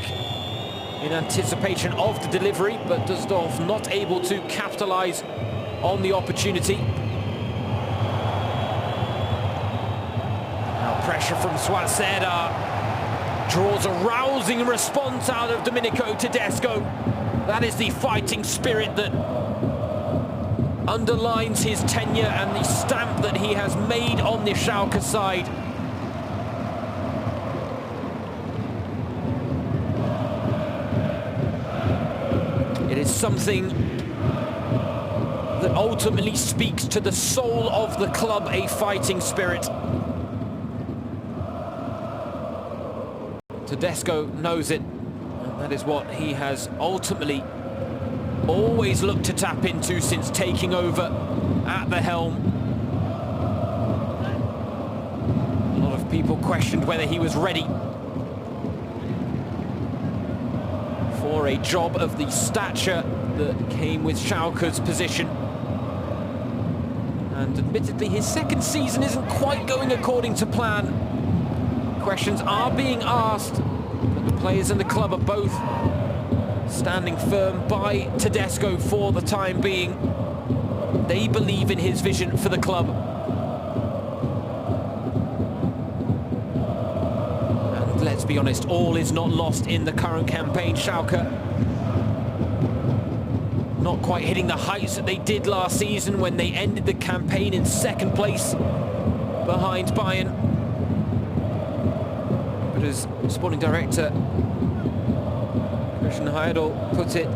in anticipation of the delivery, but Düsseldorf not able to capitalise on the opportunity. Now pressure from Swanseda draws a rousing response out of Domenico Tedesco. That is the fighting spirit that underlines his tenure and the stamp that he has made on the Schalke side. It is something that ultimately speaks to the soul of the club, a fighting spirit. Tedesco knows it, and that is what he has ultimately always looked to tap into since taking over at the helm. A lot of people questioned whether he was ready for a job of the stature that came with Schalke's position. And admittedly, his second season isn't quite going according to plan. Questions are being asked, but the players and the club are both standing firm by Tedesco for the time being. They believe in his vision for the club. And let's be honest, all is not lost in the current campaign. Schalke not quite hitting the heights that they did last season when they ended the campaign in second place behind Bayern. But as sporting director Christian Heidel put it,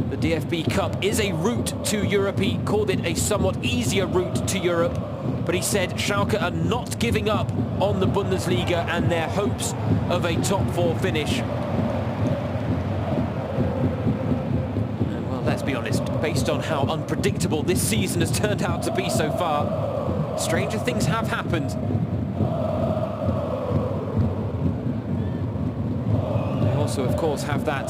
the DFB Cup is a route to Europe. He called it a somewhat easier route to Europe, but he said Schalke are not giving up on the Bundesliga and their hopes of a top four finish. And well, let's be honest, based on how unpredictable this season has turned out to be so far, stranger things have happened. Also, of course, have that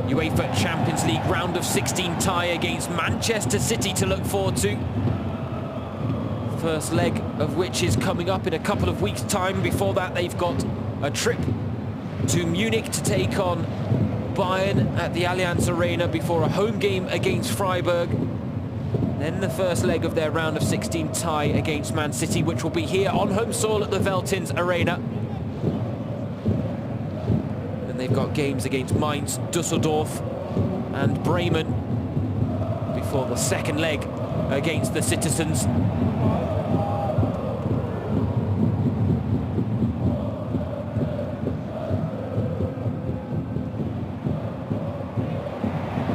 UEFA Champions League round of 16 tie against Manchester City to look forward to First leg of which is coming up in a couple of weeks' time. Before that, they've got a trip to Munich to take on Bayern at the Allianz Arena before a home game against Freiburg. Then the first leg of their round of 16 tie against Man City, which will be here on home soil at the Veltins Arena. And they've got games against Mainz, Düsseldorf and Bremen before the second leg against the Citizens.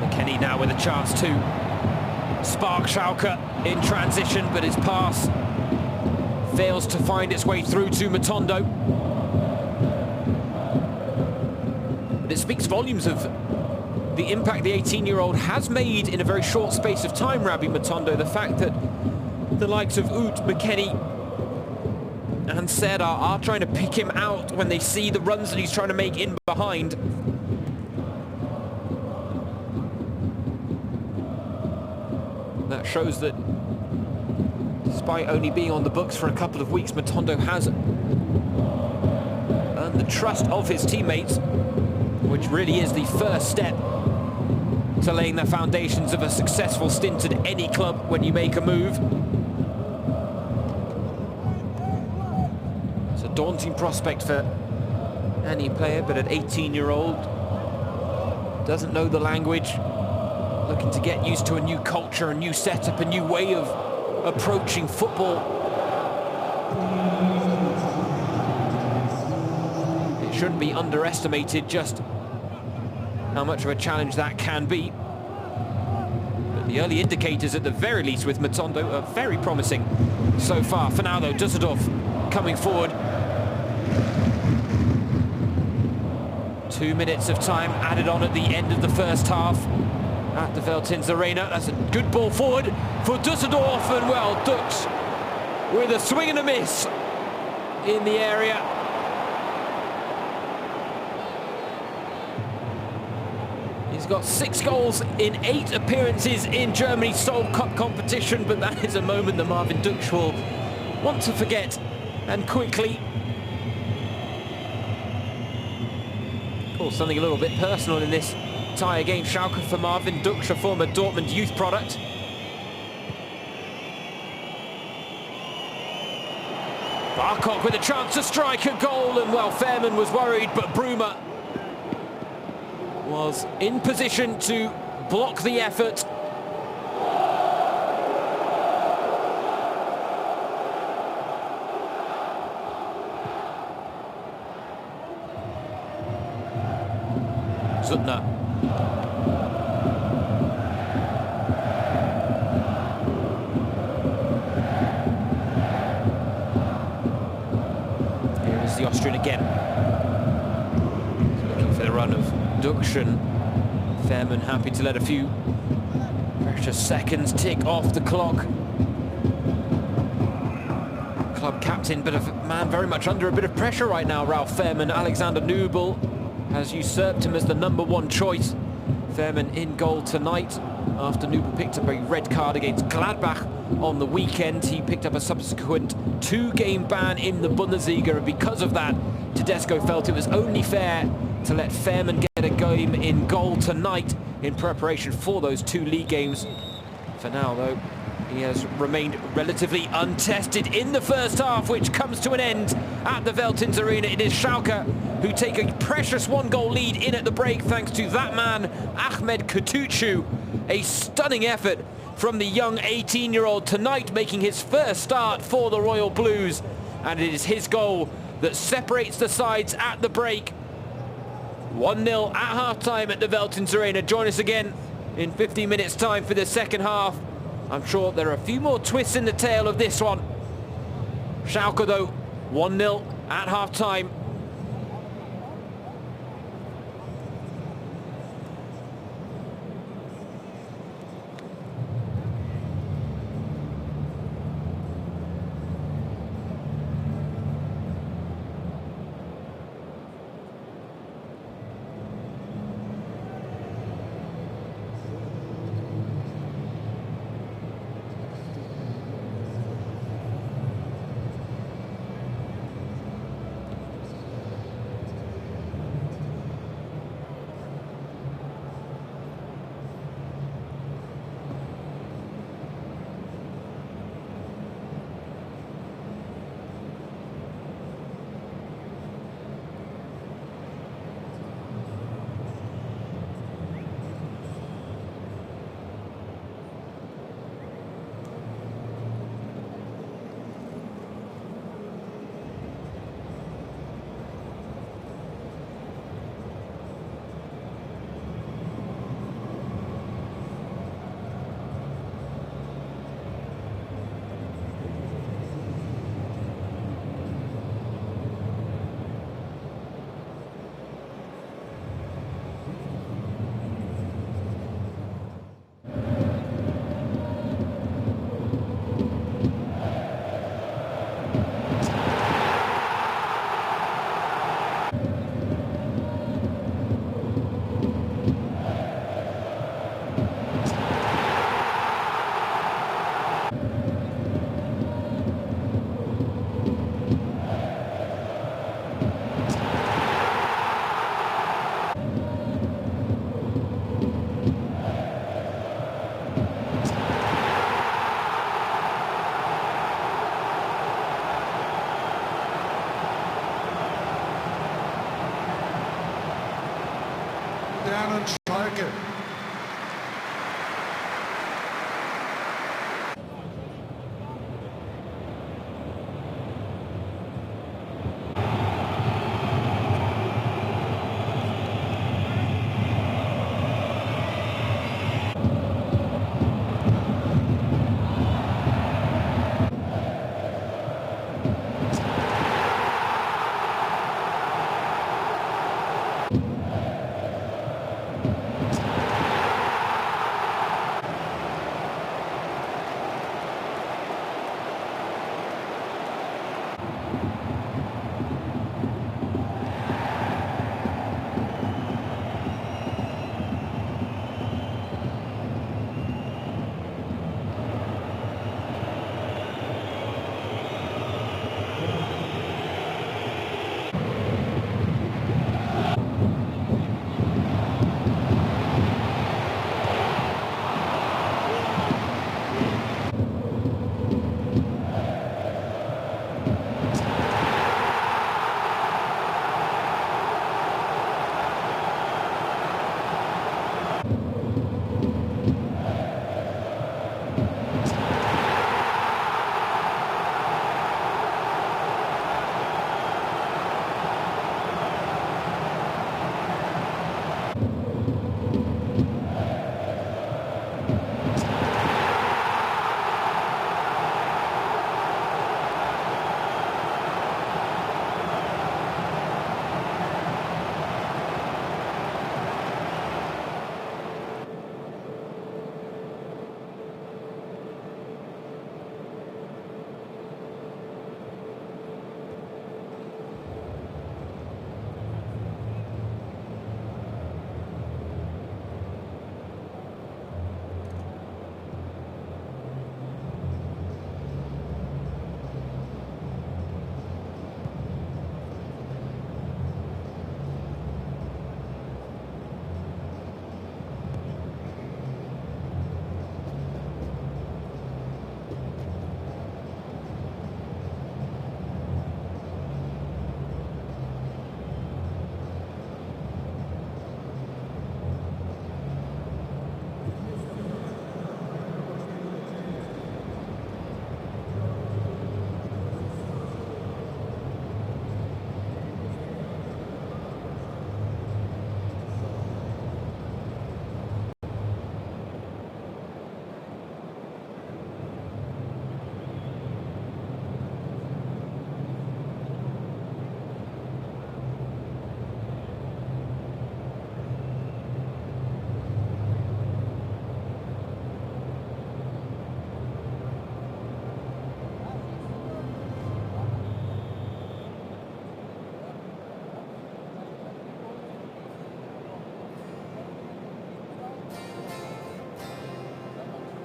McKennie now with a chance to spark Schalke in transition, but his pass fails to find its way through to Matondo. But it speaks volumes of the impact the 18-year-old has made in a very short space of time, Rabbi Matondo. The fact that the likes of Oud, McKennie and Serdar are trying to pick him out when they see the runs that he's trying to make in behind. That shows that despite only being on the books for a couple of weeks, Matondo has earned the trust of his teammates, which really is the first step to laying the foundations of a successful stint at any club when you make a move. It's a daunting prospect for any player, but an 18-year-old doesn't know the language, looking to get used to a new culture, a new setup, a new way of approaching football. It shouldn't be underestimated just how much of a challenge that can be. But the early indicators, at the very least, with Matondo are very promising so far. For now, though, Düsseldorf coming forward. 2 minutes of time added on at the end of the first half at the Veltins Arena. That's a good ball forward for Düsseldorf, and well, Dux with a swing and a miss in the area. He's got 6 goals in 8 appearances in Germany's sole cup competition, but that is a moment that Marvin Dux will want to forget, and quickly. Of course, something a little bit personal in this tie against Schalke for Marvin Dux, a former Dortmund youth product. Barkok with a chance to strike a goal, and well, Fairman was worried, but Bruma was in position to block the effort. Zutner. Here is the Austrian again. He's looking for the run of Duction. Fairman happy to let a few precious seconds tick off the clock. Club captain, but a man very much under a bit of pressure right now, Ralf Fairman. Alexander Nubel has usurped him as the #1 choice. Fairman in goal tonight after Nubel picked up a red card against Gladbach on the weekend. He picked up a subsequent 2-game ban in the Bundesliga, and because of that, Tedesco felt it was only fair to let Fairman get a game in goal tonight in preparation for those 2 league games. For now, though, he has remained relatively untested in the first half, which comes to an end at the Veltins Arena. It is Schalke who take a precious 1-goal lead in at the break, thanks to that man, Ahmed Kutucu. A stunning effort from the young 18-year-old tonight, making his first start for the Royal Blues. And it is his goal that separates the sides at the break. 1-0 at half-time at the Veltins Arena. Join us again in 15 minutes' time for the second half. I'm sure there are a few more twists in the tail of this one. Schalke, though, 1-0 at half-time. modernen Schalke.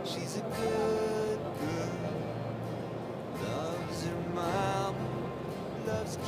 She's a good girl, loves her mom, loves G.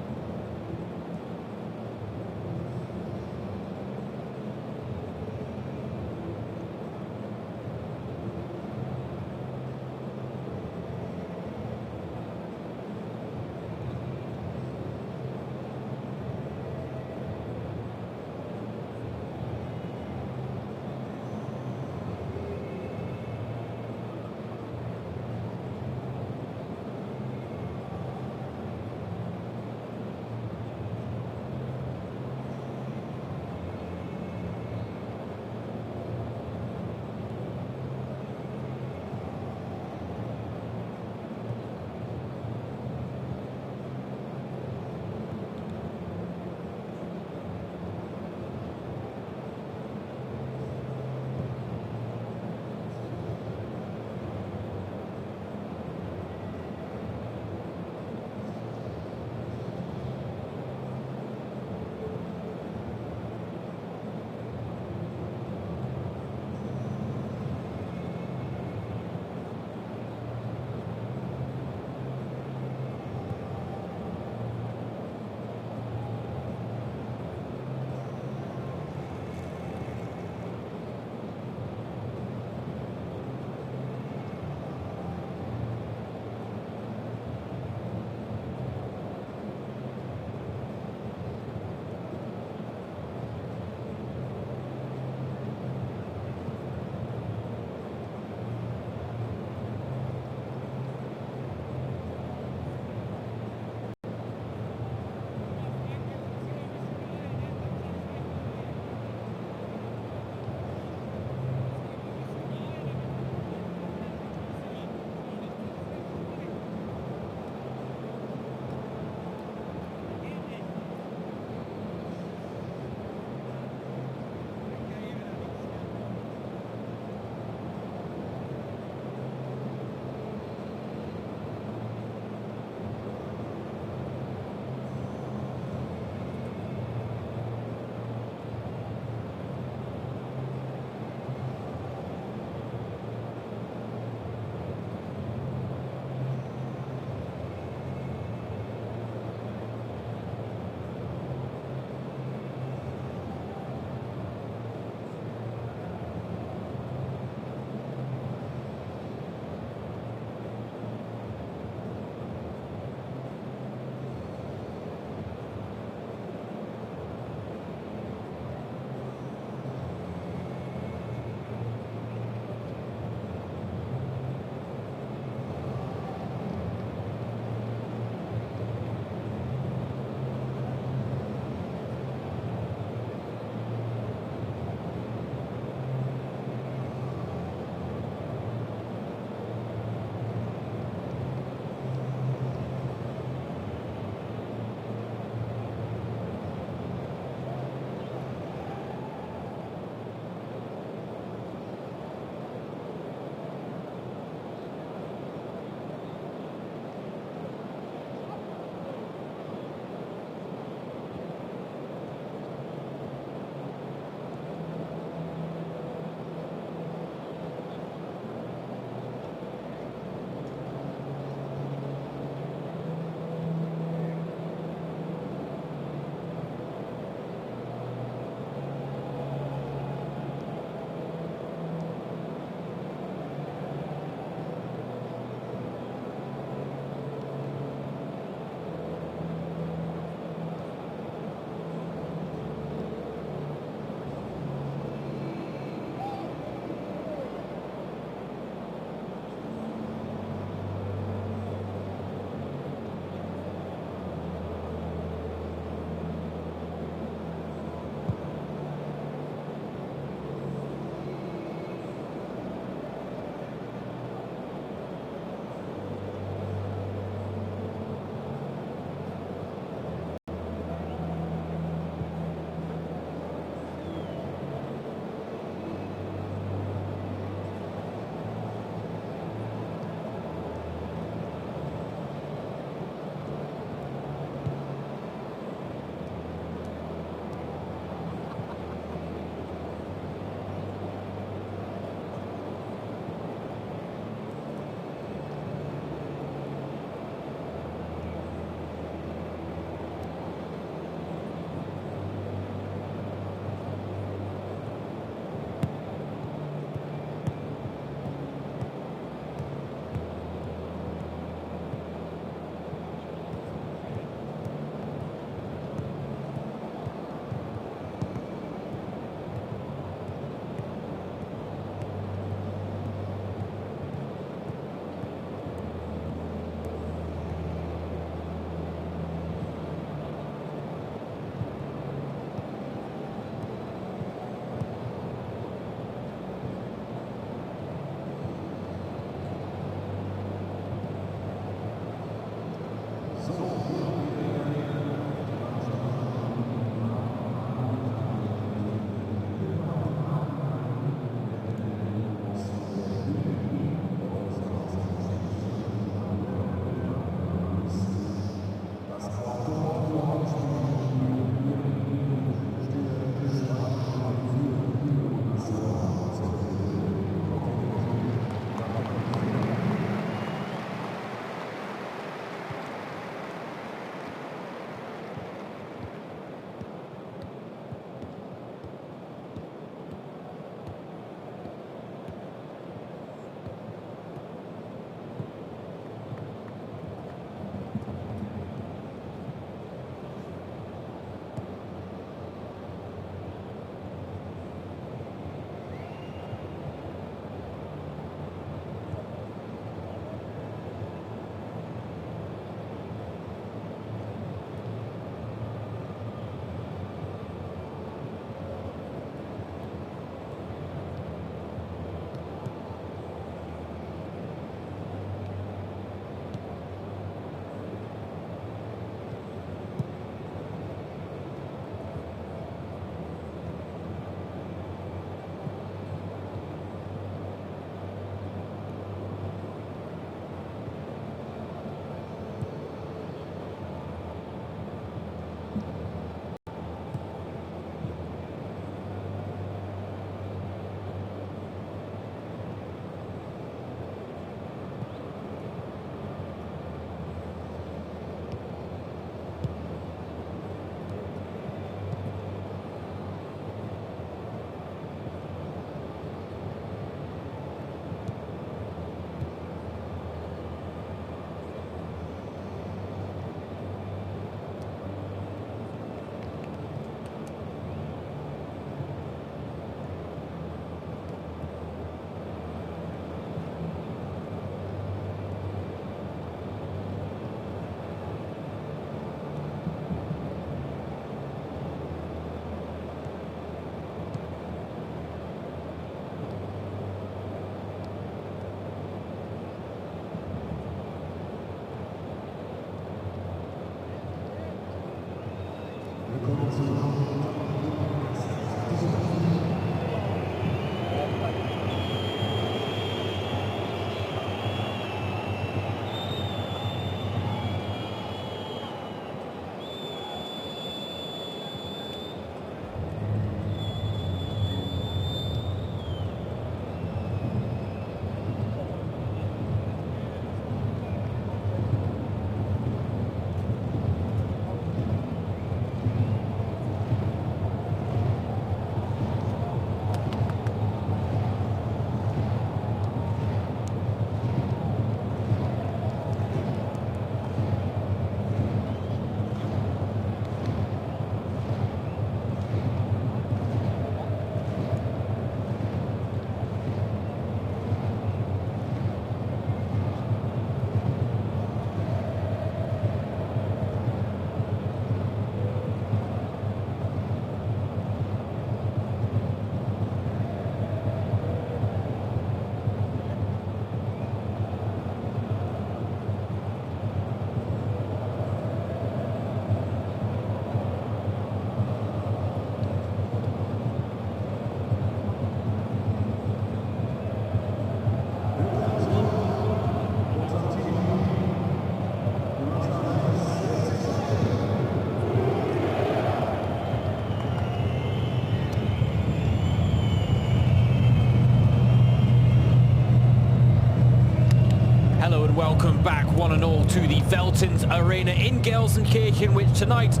Hello and welcome back, one and all, to the Veltins Arena in Gelsenkirchen, which tonight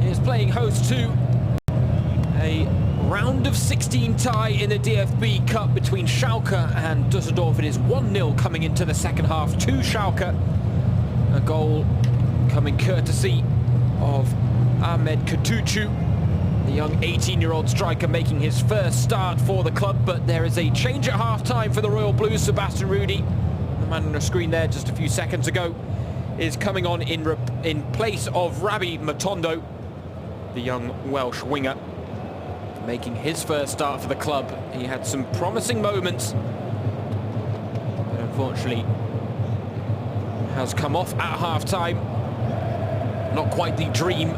is playing host to a round of 16 tie in the DFB Cup between Schalke and Düsseldorf. It is 1-0 coming into the second half to Schalke. A goal coming courtesy of Ahmed Kutucu, the young 18-year-old striker making his first start for the club. But there is a change at half-time for the Royal Blues. Sebastian Rudi, the man on the screen there just a few seconds ago, is coming on in place of Rabbi Matondo, the young Welsh winger, making his first start for the club. He had some promising moments, but unfortunately has come off at half-time. Not quite the dream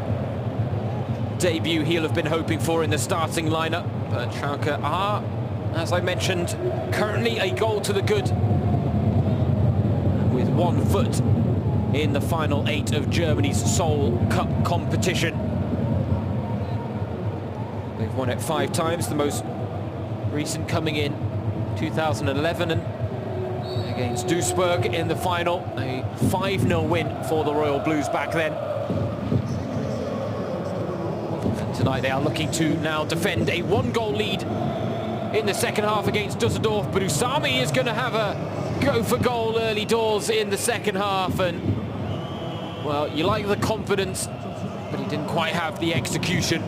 debut he'll have been hoping for in the starting lineup, but Schalke are, as I mentioned, currently a goal to the good, with 1 foot in the final 8 of Germany's sole cup competition. They've won it 5 times, the most recent coming in 2011 and against Duisburg in the final, a 5-0 win for the Royal Blues back then. And tonight they are looking to now defend a 1-goal lead in the second half against Düsseldorf, but Usami is going to have a go for goal early doors in the second half, and well, you like the confidence, but he didn't quite have the execution.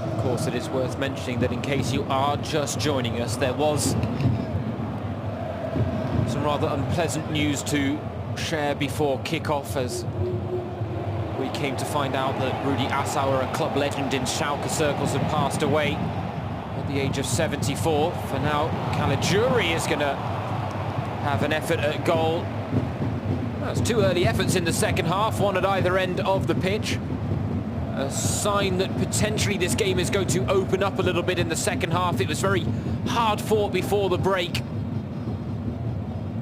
Of course, it is worth mentioning that in case you are just joining us, there was some rather unpleasant news to share before kickoff, as we came to find out that Rudi Assauer, a club legend in Schalke circles, had passed away at the age of 74. For now, Cagey is going to have an effort at goal. That's 2 early efforts in the second half, one at either end of the pitch. A sign that potentially this game is going to open up a little bit in the second half. It was very hard fought before the break.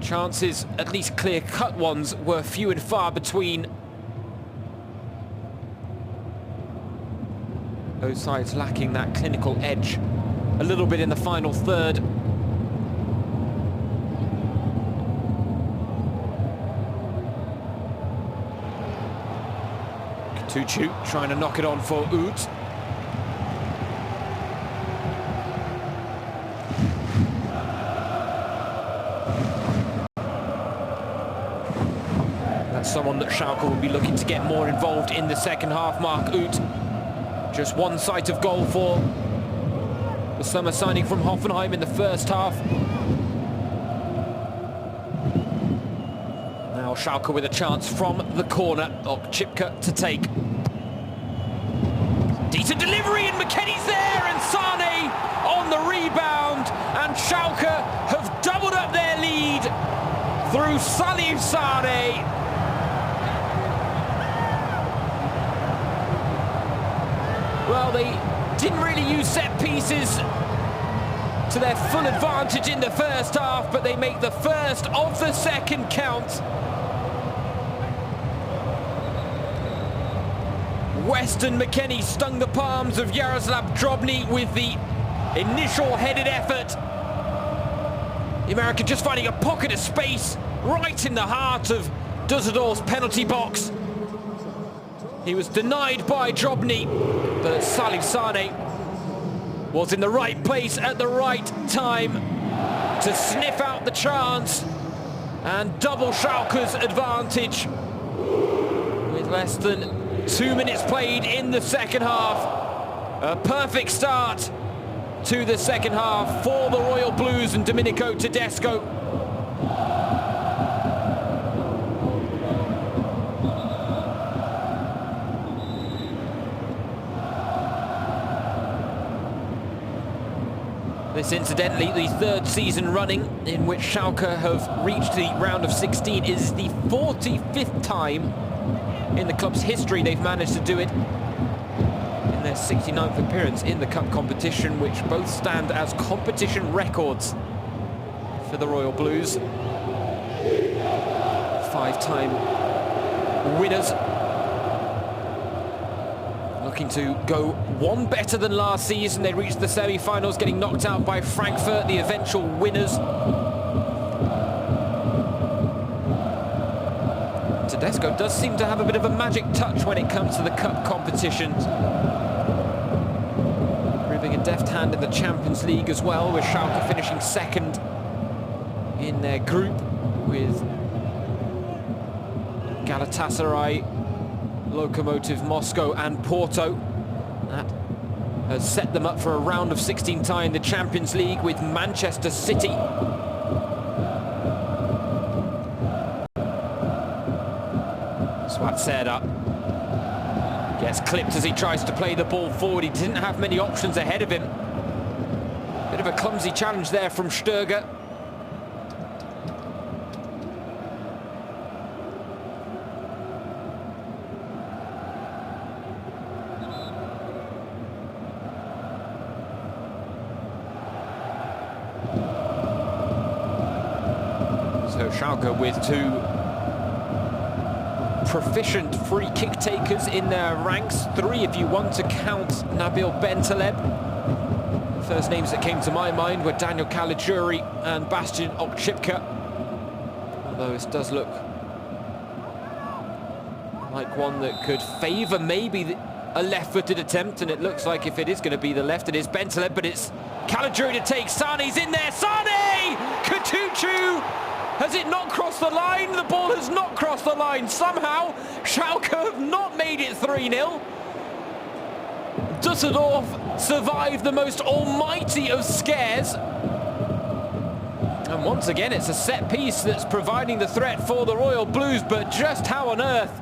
Chances, at least clear-cut ones, were few and far between. Both sides lacking that clinical edge a little bit in the final third. Kutucu trying to knock it on for Oud. That's someone that Schalke will be looking to get more involved in the second half. Mark Oud, just 1 sight of goal for the summer signing from Hoffenheim in the first half. Now Schalke with a chance from the corner. Chipka to take. Decent delivery, and McKennie's there, and Sane on the rebound, and Schalke have doubled up their lead through Salif Sane. Well, they didn't really use set pieces to their full advantage in the first half, but they make the first of the second count. Weston McKennie stung the palms of Jaroslav Drobny with the initial headed effort. The American just finding a pocket of space right in the heart of Düsseldorf's penalty box. He was denied by Drobny, but Salif Sane was in the right place at the right time to sniff out the chance and double Schalke's advantage with less than 2 minutes played in the second half. A perfect start to the second half for the Royal Blues and Domenico Tedesco. This, incidentally, the 3rd season running in which Schalke have reached the round of 16. Is the 45th time in the club's history they've managed to do it in their 69th appearance in the cup competition, which both stand as competition records for the Royal Blues. 5-time winners looking to go one better than last season. They reached the semi-finals, getting knocked out by Frankfurt, the eventual winners. Tedesco does seem to have a bit of a magic touch when it comes to the cup competitions. Proving a deft hand in the Champions League as well, with Schalke finishing second in their group with Galatasaray, Lokomotiv Moscow and Porto. That has set them up for a round of 16 tie in the Champions League with Manchester City. Swatsera gets clipped as he tries to play the ball forward. He didn't have many options ahead of him. Bit of a clumsy challenge there from Stöger. So Schalke with two proficient free kick takers in their ranks. Three if you want to count Nabil Bentaleb. The first names that came to my mind were Daniel Caligiuri and Bastian Okchipka. Although this does look like one that could favour maybe a left-footed attempt, and it looks like if it is going to be the left, it is Bentaleb, but it's Caligiuri to take. Sané's in there. Sané! Kutucu! Has it not crossed the line? The ball has not crossed the line. Somehow, Schalke have not made it 3-0. Düsseldorf survived the most almighty of scares. And once again, it's a set piece that's providing the threat for the Royal Blues, but just how on earth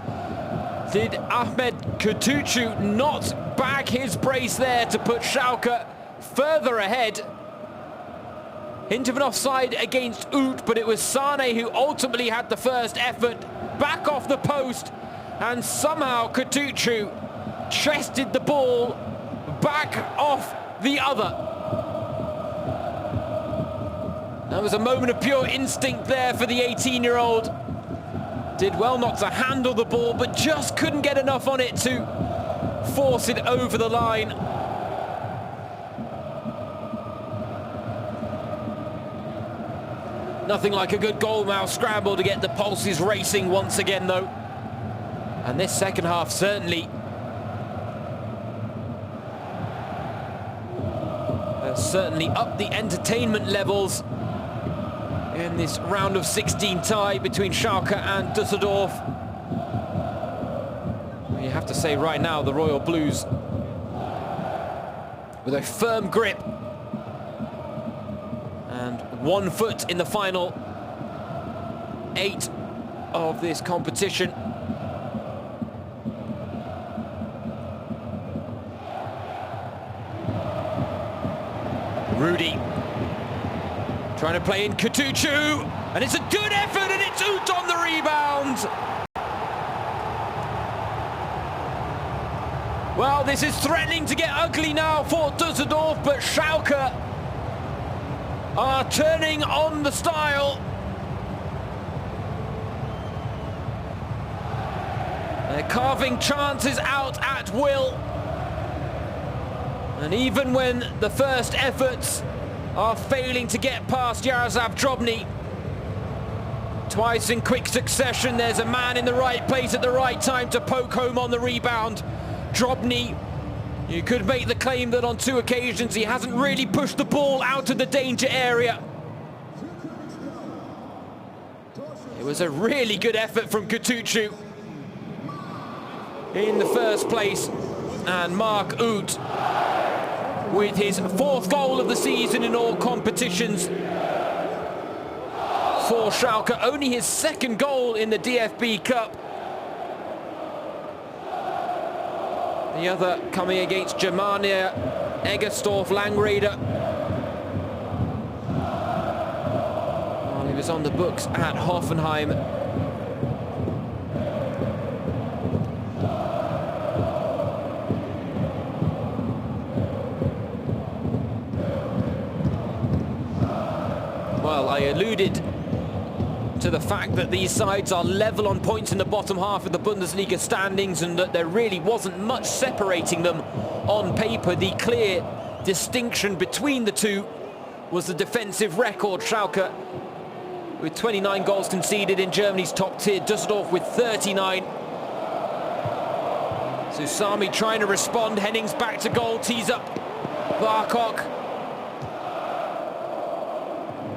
did Ahmed Kutucu not bag his brace there to put Schalke further ahead? Hint of an offside against Ut, but it was Sané who ultimately had the first effort back off the post, and somehow Kutucu chested the ball back off the other. That was a moment of pure instinct there for the 18-year-old. Did well not to handle the ball, but just couldn't get enough on it to force it over the line. Nothing like a good goal-mouth scramble to get the pulses racing once again, though. And this second half certainly upped the entertainment levels in this round of 16 tie between Schalke and Düsseldorf. You have to say right now, the Royal Blues with a firm grip and 1 foot in the final 8 of this competition. Rudi trying to play in Kutucu, and it's a good effort, and it's Ut on the rebound. Well, this is threatening to get ugly now for Düsseldorf, but Schalke are turning on the style. They're carving chances out at will. And even when the first efforts are failing to get past Jaroslav Drobny, twice in quick succession, there's a man in the right place at the right time to poke home on the rebound. Drobny, you could make the claim that on 2 occasions he hasn't really pushed the ball out of the danger area. It was a really good effort from Kutucu in the first place, and Mark Ut with his 4th goal of the season in all competitions for Schalke, only his 2nd goal in the DFB Cup. The other coming against Germania Egerstorf Langrede. Well, he was on the books at Hoffenheim. Well, I alluded to the fact that these sides are level on points in the bottom half of the Bundesliga standings and that there really wasn't much separating them on paper. The clear distinction between the two was the defensive record. Schalke with 29 goals conceded in Germany's top tier, Düsseldorf with 39. Usami trying to respond, Hennings back to goal, tees up Barkok.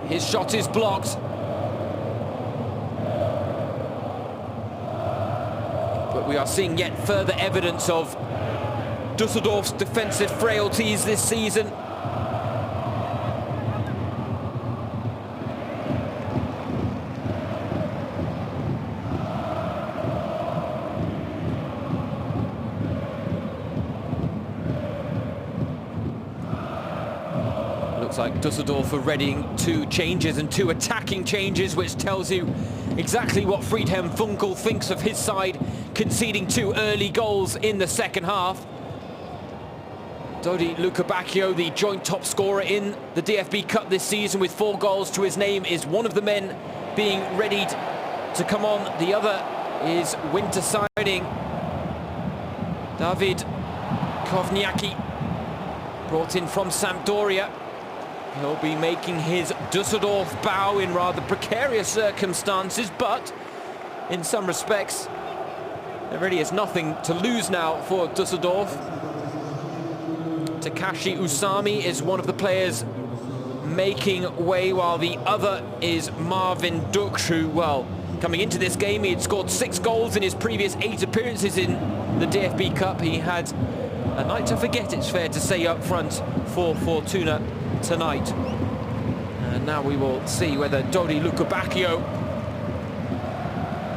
His shot is blocked. But we are seeing yet further evidence of Düsseldorf's defensive frailties this season. Looks like Düsseldorf are readying 2 changes and 2 attacking changes, which tells you exactly what Friedhelm Funkel thinks of his side conceding 2 early goals in the second half. Dodi Lukebakio, the joint top scorer in the DFB Cup this season with 4 goals to his name, is one of the men being readied to come on. The other is winter signing David Kovniaki, brought in from Sampdoria. He'll be making his Düsseldorf bow in rather precarious circumstances, but in some respects there really is nothing to lose now for Düsseldorf. Takashi Usami is one of the players making way, while the other is Marvin Duksch, who, well, coming into this game, he had scored 6 goals in his previous 8 appearances in the DFB Cup. He had a night to forget, it's fair to say, up front for Fortuna tonight. And now we will see whether Dodi Lukebakio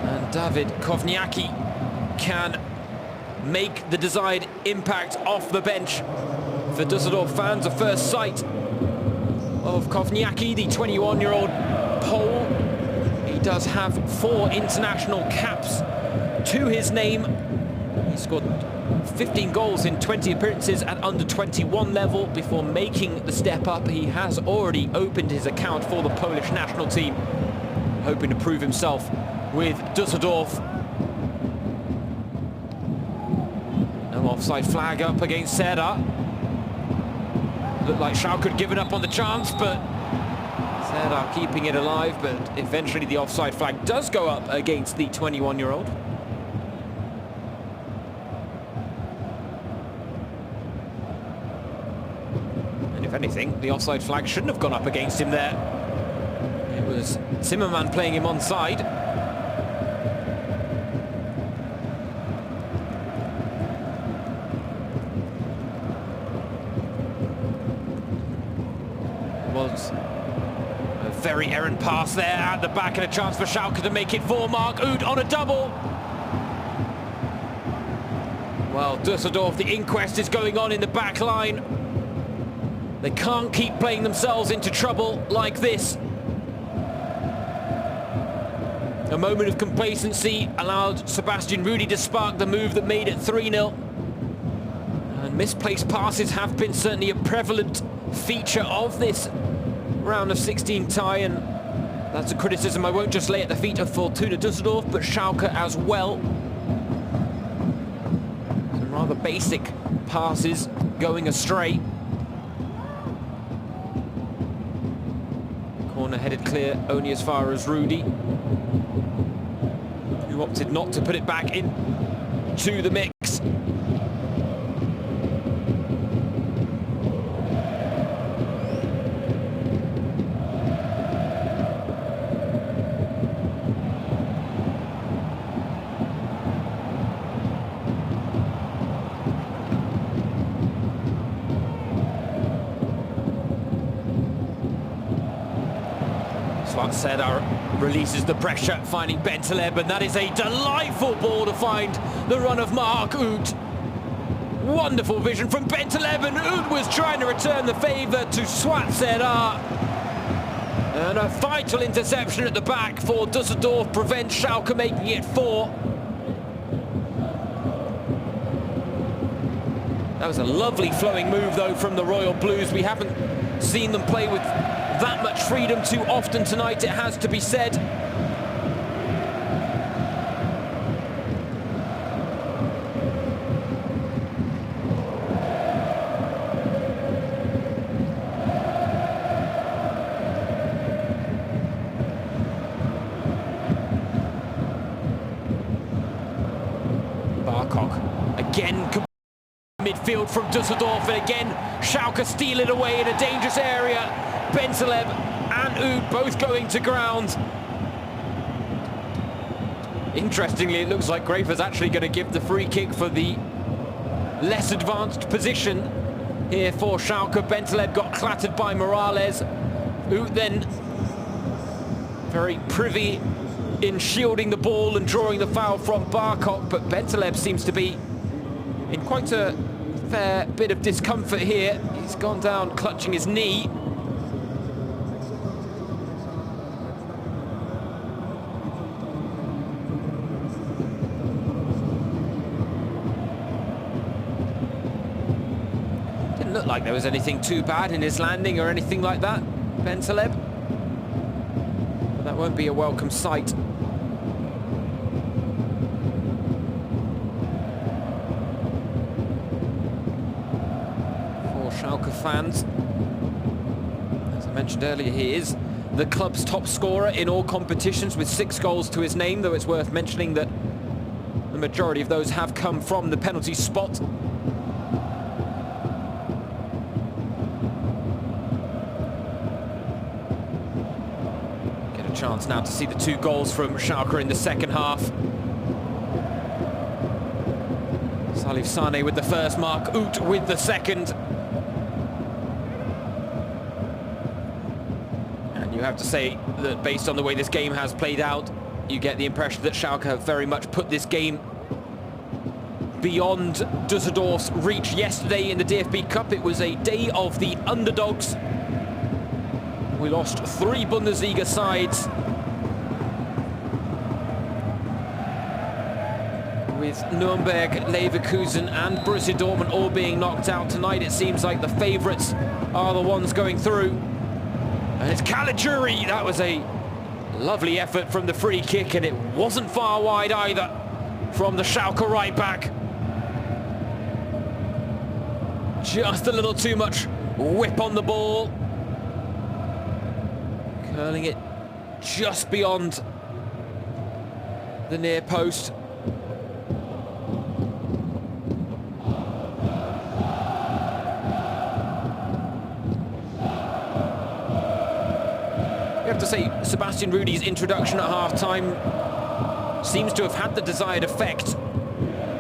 and David Kovniaki can make the desired impact off the bench. For Düsseldorf fans, a first sight of Kovniaki, the 21-year-old Pole. He does have 4 international caps to his name. He scored 15 goals in 20 appearances at under-21 level before making the step up. He has already opened his account for the Polish national team, hoping to prove himself with Düsseldorf. No offside flag up against Serdar. Looked like Schalke had given up on the chance, but Serdar keeping it alive. But eventually the offside flag does go up against the 21-year-old. And if anything, the offside flag shouldn't have gone up against him there. It was Zimmermann playing him onside. Was a very errant pass there at the back, and a chance for Schalke to make it 4. Mark Uth on a double. Well, Düsseldorf, the inquest is going on in the back line. They can't keep playing themselves into trouble like this. A moment of complacency allowed Sebastian Rudi to spark the move that made it 3-0. And misplaced passes have been certainly a prevalent feature of this round of 16 tie, and that's a criticism I won't just lay at the feet of Fortuna Düsseldorf, but Schalke as well. Some rather basic passes going astray. Corner headed clear only as far as Rudi, who opted not to put it back in to the mix. Serdar releases the pressure, finding Bentaleb, and that is a delightful ball to find the run of Mark Uth. Wonderful vision from Bentaleb, and Uth was trying to return the favour to Swat Serdar. And a vital interception at the back for Düsseldorf prevents Schalke making it 4. That was a lovely flowing move, though, from the Royal Blues. We haven't seen them play with that much freedom too often tonight, it has to be said. midfield from Düsseldorf, and again Schalke steal it away in a dangerous area. Bentaleb and Oud both going to ground. Interestingly, it looks like Grafer's actually going to give the free kick for the less advanced position here for Schalke. Bentaleb got clattered by Morales. Oud then very privy in shielding the ball and drawing the foul from Barkok, but Bentaleb seems to be in quite a fair bit of discomfort here. He's gone down clutching his knee. Didn't look like there was anything too bad in his landing or anything like that, Bentaleb. But that won't be a welcome sight. Schalke fans. As I mentioned earlier, he is the club's top scorer in all competitions with 6 goals to his name, though it's worth mentioning that the majority of those have come from the penalty spot. Get a chance now to see the 2 goals from Schalke in the second half. Salif Sane with the first mark, Oud with the second. You have to say that based on the way this game has played out, you get the impression that Schalke have very much put this game beyond Düsseldorf's reach. Yesterday in the DFB Cup, it was a day of the underdogs. We lost 3 Bundesliga sides, with Nuremberg, Leverkusen and Borussia Dortmund all being knocked out tonight. It seems like the favourites are the ones going through. And it's Cagey. That was a lovely effort from the free kick, and it wasn't far wide either from the Schalke right back. Just a little too much whip on the ball. Curling it just beyond the near post. You have to say, Sebastian Rudi's introduction at half-time seems to have had the desired effect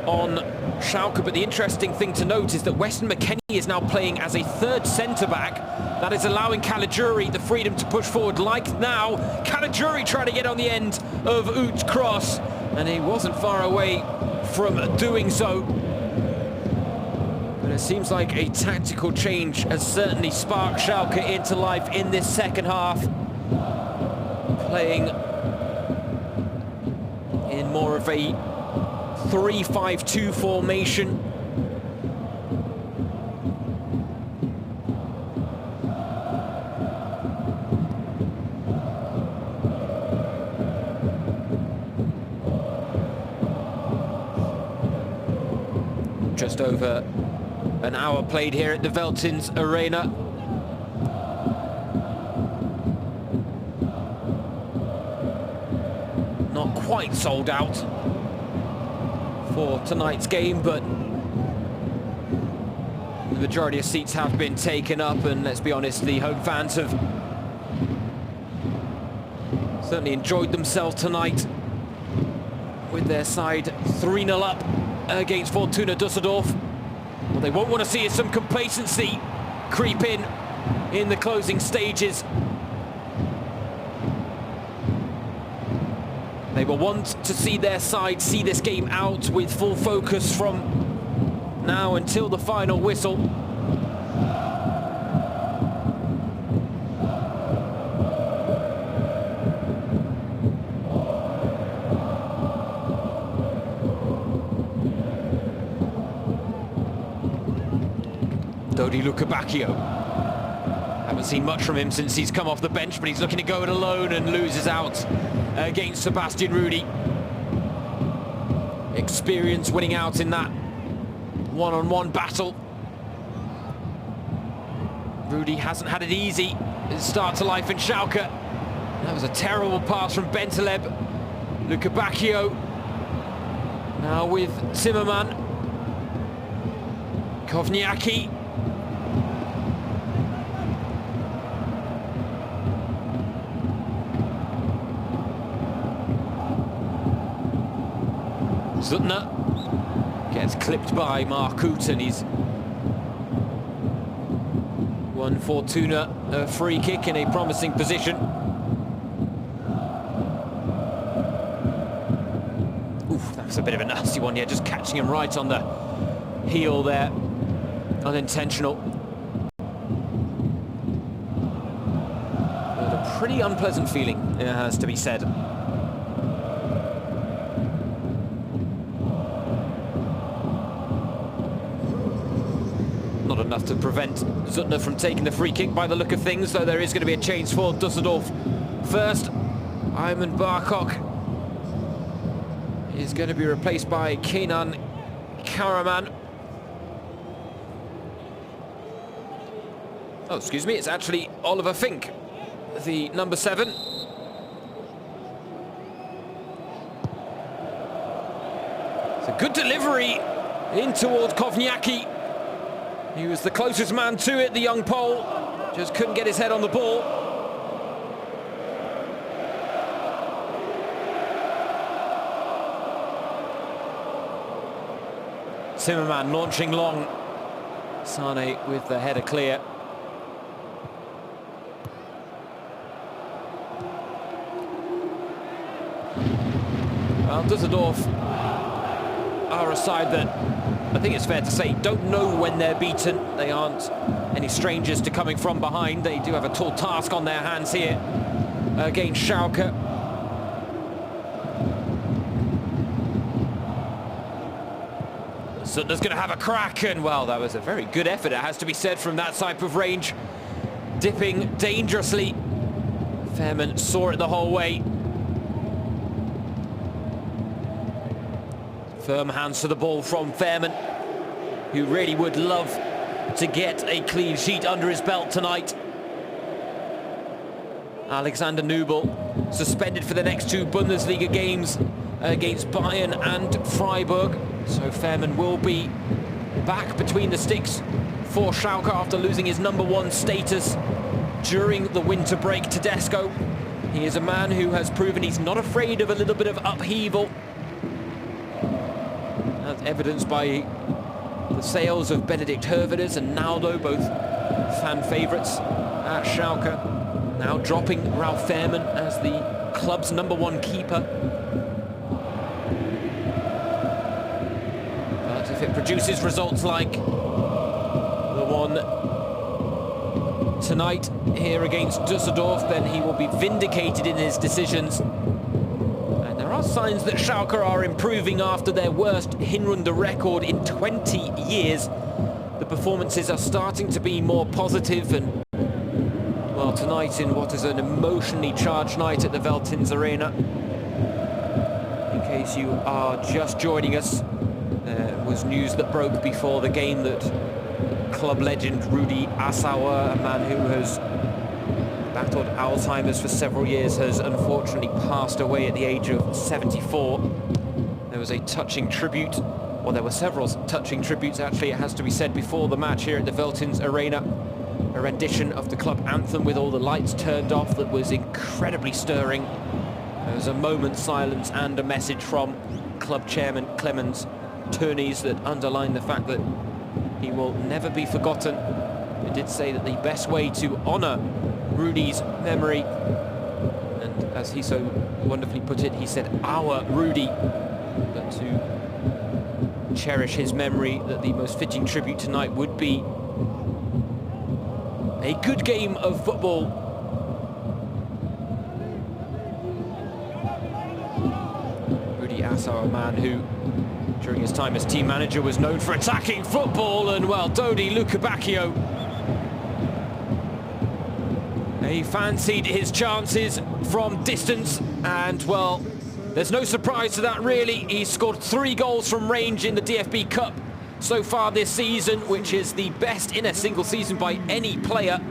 on Schalke, but the interesting thing to note is that Weston McKennie is now playing as a third centre-back. That is allowing Cagey the freedom to push forward, like now. Cagey trying to get on the end of Oud's cross, and he wasn't far away from doing so. But it seems like a tactical change has certainly sparked Schalke into life in this second half. Playing in more of a 3-5-2 formation. Just over an hour played here at the Veltins Arena. Not quite sold out for tonight's game, but the majority of seats have been taken up, and let's be honest, the home fans have certainly enjoyed themselves tonight with their side 3-0 up against Fortuna Düsseldorf. What they won't want to see is some complacency creep in the closing stages. They will want to see their side see this game out with full focus from now until the final whistle. Dodi Lukebakio. Haven't seen much from him since he's come off the bench, but he's looking to go it alone and loses out against Sebastian Rudi. Experience winning out in that one-on-one battle. Rudi hasn't had it easy his start to life in Schalke. That was a terrible pass from Bentaleb. Lukebakio now with Zimmermann. Kovniaki. Zutner gets clipped by Markut, and he's won Fortuna a free kick in a promising position. Oof, that was a bit of a nasty one, yeah, just catching him right on the heel there. Unintentional. But a pretty unpleasant feeling, it has to be said. Not enough to prevent Zutner from taking the free kick by the look of things, though there is going to be a change for Düsseldorf. First, Ayman Barkok is going to be replaced by Kenan Karaman. Oh, excuse me, it's actually Oliver Fink, the number 7. It's a good delivery in towards Kovniaki. He was the closest man to it, the young Pole. Just couldn't get his head on the ball. Zimmerman launching long. Sane with the header clear. Well, Düsseldorf are a side that I think it's fair to say don't know when they're beaten. They aren't any strangers to coming from behind. They do have a tall task on their hands here against Schalke. Sutner's going to have a crack, and well, that was a very good effort, it has to be said, from that type of range. Dipping dangerously. Fairman saw it the whole way. Firm hands to the ball from Fairman, who really would love to get a clean sheet under his belt tonight. Alexander Nubel suspended for the next 2 Bundesliga games against Bayern and Freiburg. So Fairman will be back between the sticks for Schalke after losing his number 1 status during the winter break. Tedesco, he is a man who has proven he's not afraid of a little bit of upheaval. That's evidenced by the sales of Benedikt Hövedes and Naldo, both fan favourites at Schalke. Now dropping Ralf Fairman as the club's number 1 keeper. But if it produces results like the one tonight here against Düsseldorf, then he will be vindicated in his decisions. There are signs that Schalke are improving after their worst Hinrunde record in 20 years. The performances are starting to be more positive, and well, tonight in what is an emotionally charged night at the Veltins Arena. In case you are just joining us, there was news that broke before the game that club legend Rudi Assauer, a man who has battled Alzheimer's for several years, has unfortunately passed away at the age of 74. There was a touching tribute, well, there were several touching tributes actually, it has to be said, before the match here at the Veltins Arena. A rendition of the club anthem with all the lights turned off that was incredibly stirring. There was a moment's silence and a message from club chairman Clemens Tönnies that underlined the fact that he will never be forgotten. He did say that the best way to honour Rudi's memory, and as he so wonderfully put it, he said our Rudi, but to cherish his memory, that the most fitting tribute tonight would be a good game of football. Rudi Assauer, a man who during his time as team manager was known for attacking football, and well, Dodi Lukebakio, he fancied his chances from distance, and well, there's no surprise to that really. He scored 3 goals from range in the DFB Cup so far this season, which is the best in a single season by any player.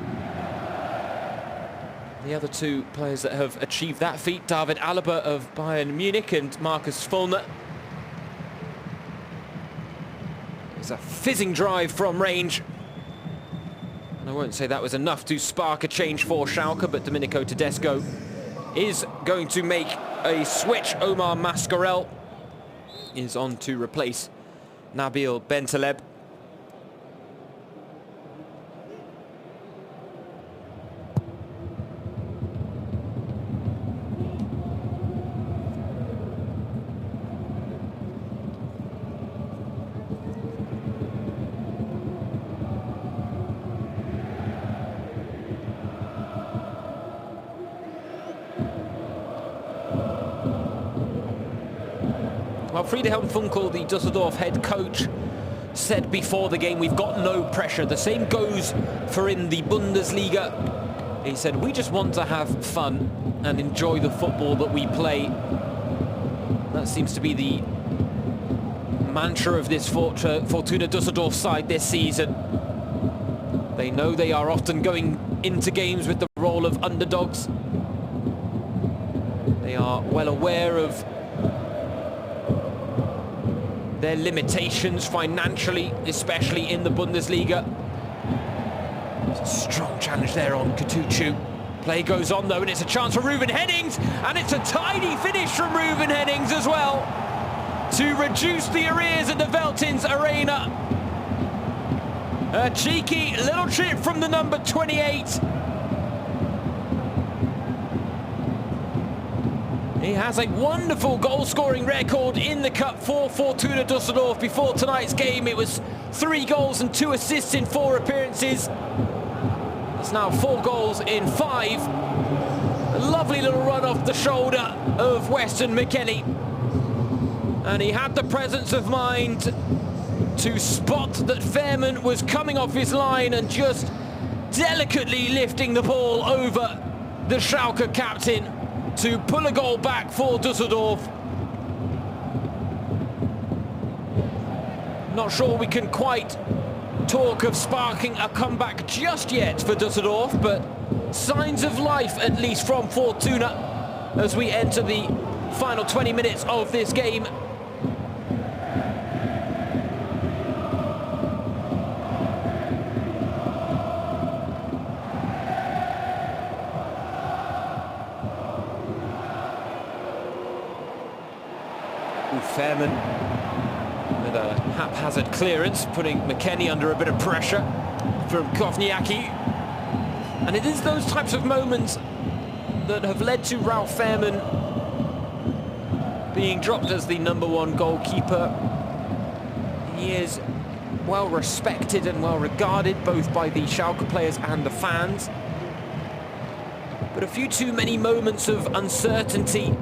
The other 2 players that have achieved that feat, David Alaba of Bayern Munich and Marcus Follner. It's a fizzing drive from range. And I won't say that was enough to spark a change for Schalke, but Domenico Tedesco is going to make a switch. Omar Mascarell is on to replace Nabil Bentaleb. Well, Friedhelm Funkel, the Düsseldorf head coach, said before the game, we've got no pressure. The same goes for in the Bundesliga. He said, we just want to have fun and enjoy the football that we play. That seems to be the mantra of this Fortuna Düsseldorf side this season. They know they are often going into games with the role of underdogs. They are well aware of their limitations financially, especially in the Bundesliga. Strong challenge there on Kutucu. Play goes on though, and it's a chance for Ruben Hennings, and it's a tidy finish from Ruben Hennings as well to reduce the arrears at the Veltins Arena. A cheeky little chip from the number 28. He has a wonderful goal-scoring record in the Cup for Fortuna Düsseldorf. Before tonight's game, it was 3 goals and 2 assists in 4 appearances. It's now 4 goals in 5. A lovely little run off the shoulder of Weston McKennie. And he had the presence of mind to spot that Fairman was coming off his line and just delicately lifting the ball over the Schalke captain to pull a goal back for Düsseldorf. Not sure we can quite talk of sparking a comeback just yet for Düsseldorf, but signs of life at least from Fortuna as we enter the final 20 minutes of this game. Fairman with a haphazard clearance, putting McKennie under a bit of pressure from Kovniaki. And it is those types of moments that have led to Ralf Fairman being dropped as the #1 goalkeeper. He is well respected and well regarded both by the Schalke players and the fans. But a few too many moments of uncertainty.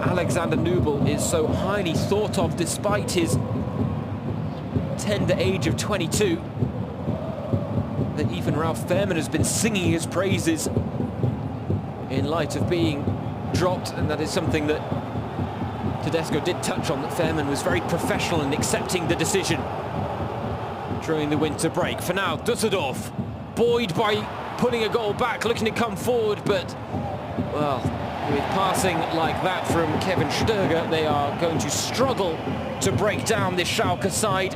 Alexander Nubel is so highly thought of despite his tender age of 22 that even Ralf Fairman has been singing his praises in light of being dropped, and that is something that Tedesco did touch on, that Fairman was very professional in accepting the decision during the winter break. For now, Düsseldorf buoyed by putting a goal back, looking to come forward, but well, with passing like that from Kevin Stöger, they are going to struggle to break down this Schalke side.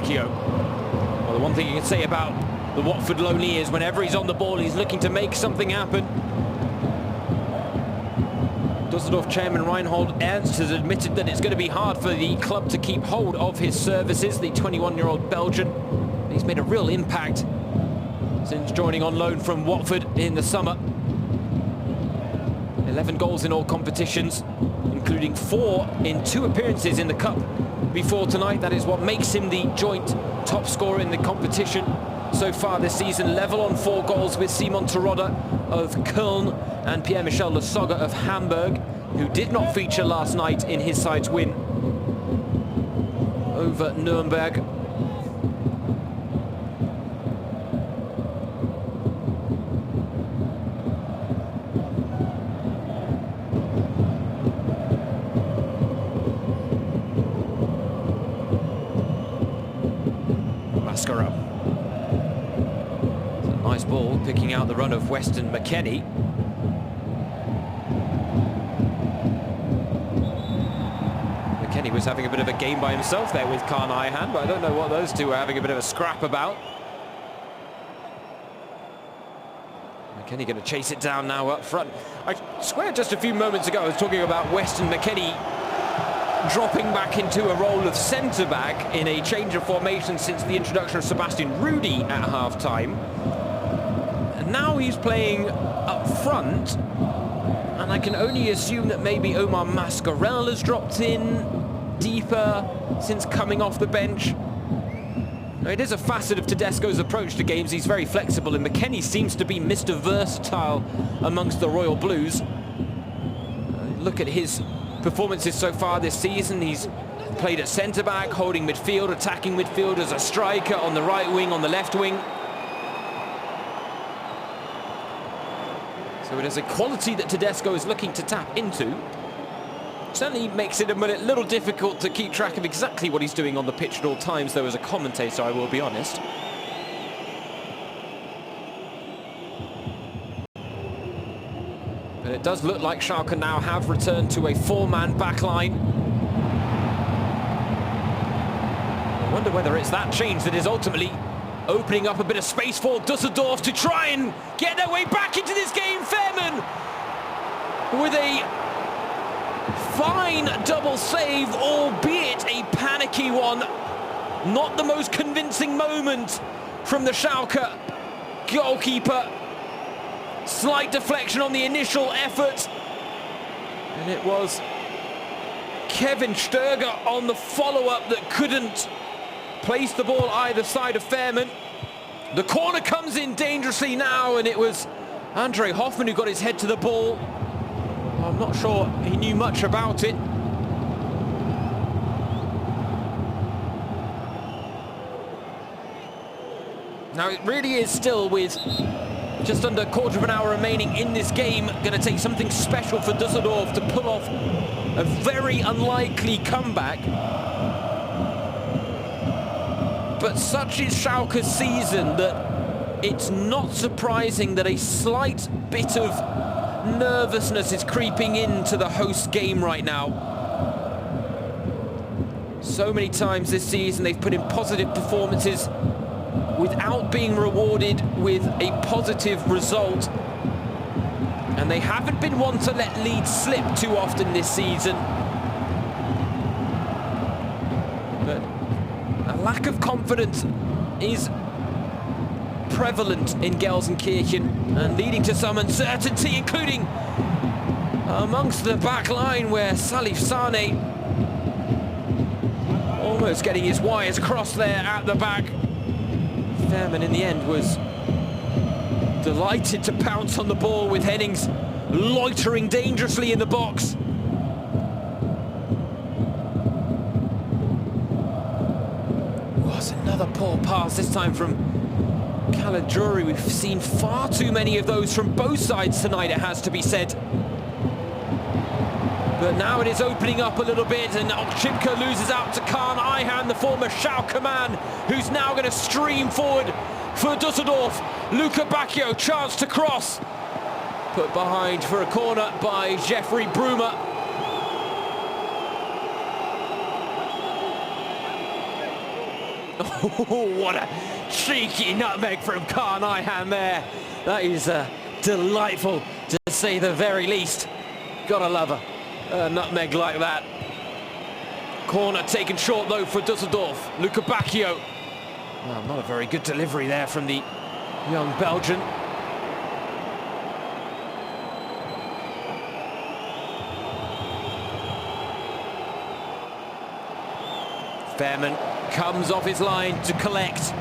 Well, the one thing you can say about the Watford loanee is whenever he's on the ball, he's looking to make something happen. Düsseldorf chairman Reinhold Ernst has admitted that it's going to be hard for the club to keep hold of his services, the 21-year-old Belgian. He's made a real impact since joining on loan from Watford in the summer. 11 goals in all competitions, including 4 in 2 appearances in the Cup before tonight. That is what makes him the joint top scorer in the competition so far this season. Level on 4 goals with Simon Terodde of Köln and Pierre-Michel Lasogga of Hamburg, who did not feature last night in his side's win over Nuremberg. Mascara. It's a nice ball, picking out the run of Weston McKennie. He was having a bit of a game by himself there with Kaan Ayhan, but I don't know what those two were having a bit of a scrap about. McKennie going to chase it down now up front. I swear just a few moments ago I was talking about Weston McKennie dropping back into a role of centre-back in a change of formation since the introduction of Sebastian Rudi at half-time. And now he's playing up front, and I can only assume that maybe Omar Mascarell has dropped in deeper since coming off the bench. Now, it is a facet of Tedesco's approach to games. He's very flexible, and McKennie seems to be Mr. Versatile amongst the Royal Blues. Look at his performances so far this season. He's played at centre-back, holding midfield, attacking midfield as a striker on the right wing, on the left wing. So it is a quality that Tedesco is looking to tap into. Certainly makes it a little difficult to keep track of exactly what he's doing on the pitch at all times, though, as a commentator, I will be honest. But it does look like Schalke now have returned to a four-man backline. I wonder whether it's that change that is ultimately opening up a bit of space for Düsseldorf to try and get their way back into this game. Fairman with a fine double save, albeit a panicky one. Not the most convincing moment from the Schalke goalkeeper. Slight deflection on the initial effort. And it was Kevin Stöger on the follow-up that couldn't place the ball either side of Fairman. The corner comes in dangerously now, and it was Andre Hoffmann who got his head to the ball. I'm not sure he knew much about it. Now it really is still, with just under a quarter of an hour remaining in this game, going to take something special for Düsseldorf to pull off a very unlikely comeback. But such is Schalke's season that it's not surprising that a slight bit of nervousness is creeping into the host game right now. So many times this season they've put in positive performances without being rewarded with a positive result, and they haven't been one to let leads slip too often this season. But a lack of confidence is prevalent in Gelsenkirchen and leading to some uncertainty, including amongst the back line, where Salif Sane almost getting his wires crossed there at the back. Fairman in the end was delighted to pounce on the ball, with Hennings loitering dangerously in the box. Was another poor pass, this time from Calagiuri. We've seen far too many of those from both sides tonight, it has to be said. But now it is opening up a little bit, and Okchipka loses out to Kaan Ayhan, the former Schalke man, who's now going to stream forward for Düsseldorf. Luca Bacchio, chance to cross. Put behind for a corner by Jeffrey Bruma. Oh, what a cheeky nutmeg from Kaan Ayhan there. That is delightful, to say the very least. Gotta love a nutmeg like that. Corner taken short though for Düsseldorf. Luca Bacchio. Well, not a very good delivery there from the young Belgian. Fairman comes off his line to collect.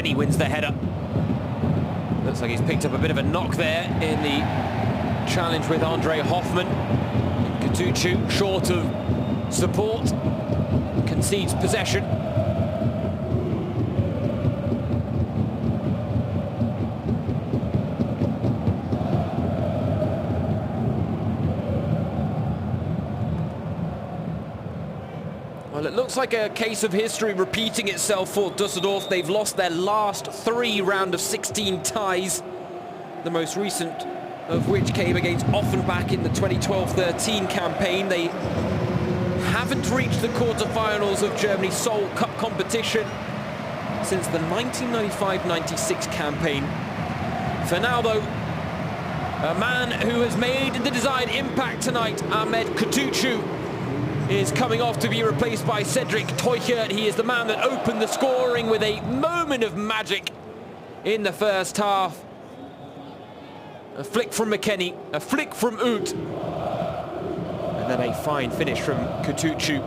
McKennie wins the header. Looks like he's picked up a bit of a knock there in the challenge with Andre Hoffman. Katuchu, short of support, concedes possession. Well, it looks like a case of history repeating itself for Düsseldorf. They've lost their last 3 round of 16 ties, the most recent of which came against Offenbach in the 2012-13 campaign. They haven't reached the quarterfinals of Germany's sole cup competition since the 1995-96 campaign. For now, though, a man who has made the desired impact tonight, Ahmed Katucu, is coming off to be replaced by Cedric Teuchert. He is the man that opened the scoring with a moment of magic in the first half. A flick from McKennie, a flick from Oot, and then a fine finish from Katucu.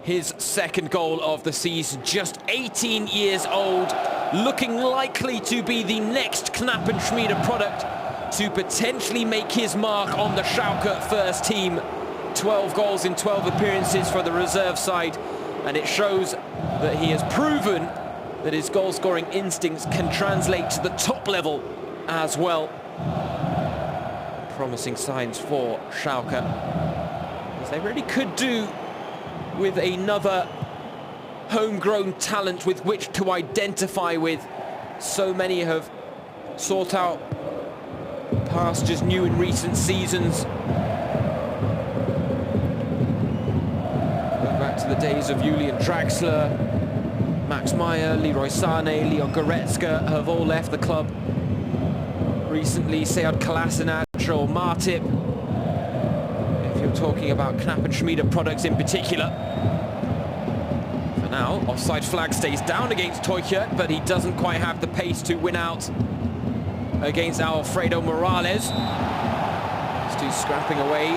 His second goal of the season, just 18 years old, looking likely to be the next Knappenschmiede product to potentially make his mark on the Schalke first team. 12 goals in 12 appearances for the reserve side, and it shows that he has proven that his goal-scoring instincts can translate to the top level as well. Promising signs for Schalke, as they really could do with another homegrown talent with which to identify with. So many have sought out pastures new in recent seasons. Go back to the days of Julian Draxler, Max Meyer, Leroy Sané, Leon Goretzka have all left the club recently. Sead Kolasinac or Martip, if you're talking about Knappenschmiede products in particular. For now, offside flag stays down against Teuchert, but he doesn't quite have the pace to win out against Alfredo Morales. These two scrapping away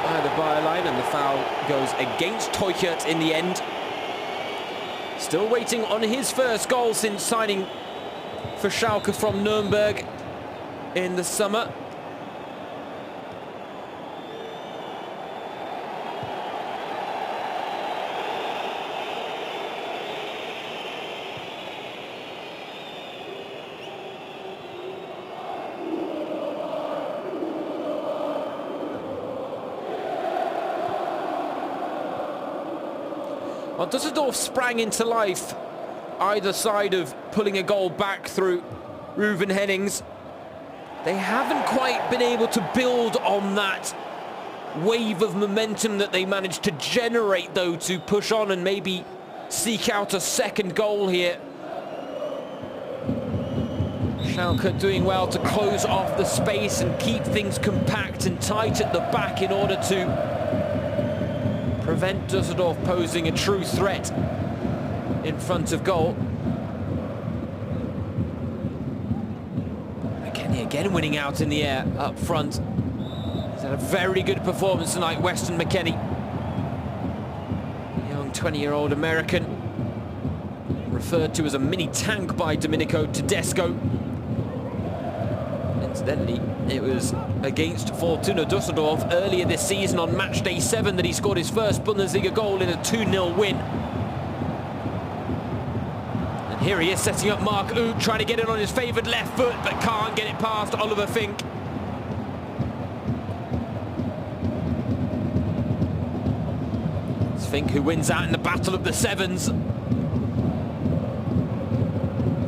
by the byline, and the foul goes against Teuchert in the end. Still waiting on his first goal since signing for Schalke from Nuremberg in the summer. Well, Düsseldorf sprang into life either side of pulling a goal back through Ruven Hennings. They haven't quite been able to build on that wave of momentum that they managed to generate, though, to push on and maybe seek out a second goal here. Schalke doing well to close off the space and keep things compact and tight at the back in order to prevent Düsseldorf posing a true threat in front of goal. McKennie again winning out in the air up front. He's had a very good performance tonight, Weston McKennie. Young 20-year-old American, referred to as a mini tank by Domenico Tedesco. Incidentally, it was against Fortuna Düsseldorf earlier this season on match day 7 that he scored his first Bundesliga goal in a 2-0 win. And here he is setting up Mark Uth, trying to get it on his favoured left foot, but can't get it past Oliver Fink. It's Fink who wins out in the battle of the sevens.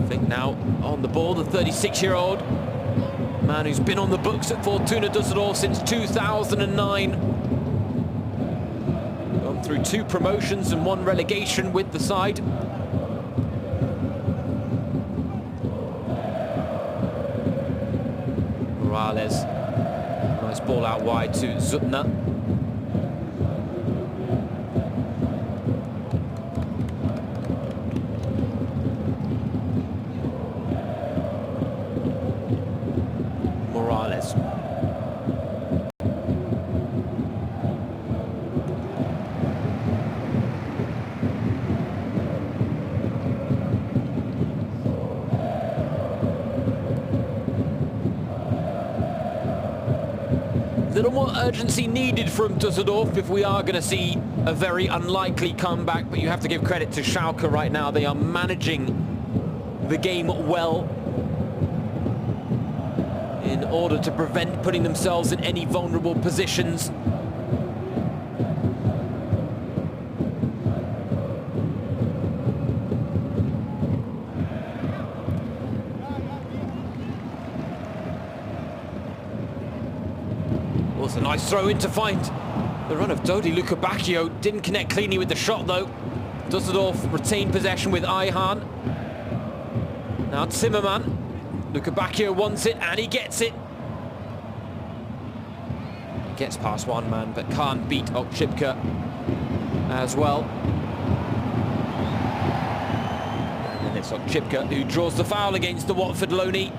Fink now on the ball, the 36-year-old. Man who's been on the books at Fortuna Düsseldorf since 2009. Gone through 2 promotions and 1 relegation with the side. Morales, nice ball out wide to Zutner. little more urgency needed from Düsseldorf if we are going to see a very unlikely comeback, but you have to give credit to Schalke right now. They are managing the game well in order to prevent putting themselves in any vulnerable positions. Was a nice throw in to find the run of Dodi Lukebakio. Didn't connect cleanly with the shot though. Düsseldorf retained possession with Ayhan. Now Zimmerman. Lukebakio wants it and he gets it. Gets past one man but can't beat Okchipka as well. And then it's Okchipka who draws the foul against the Watford loanee.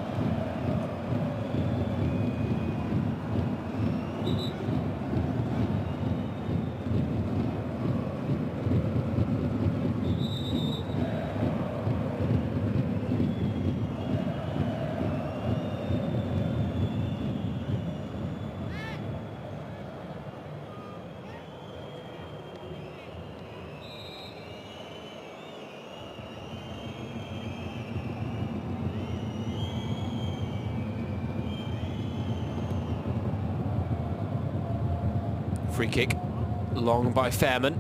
Free kick, long by Fairman.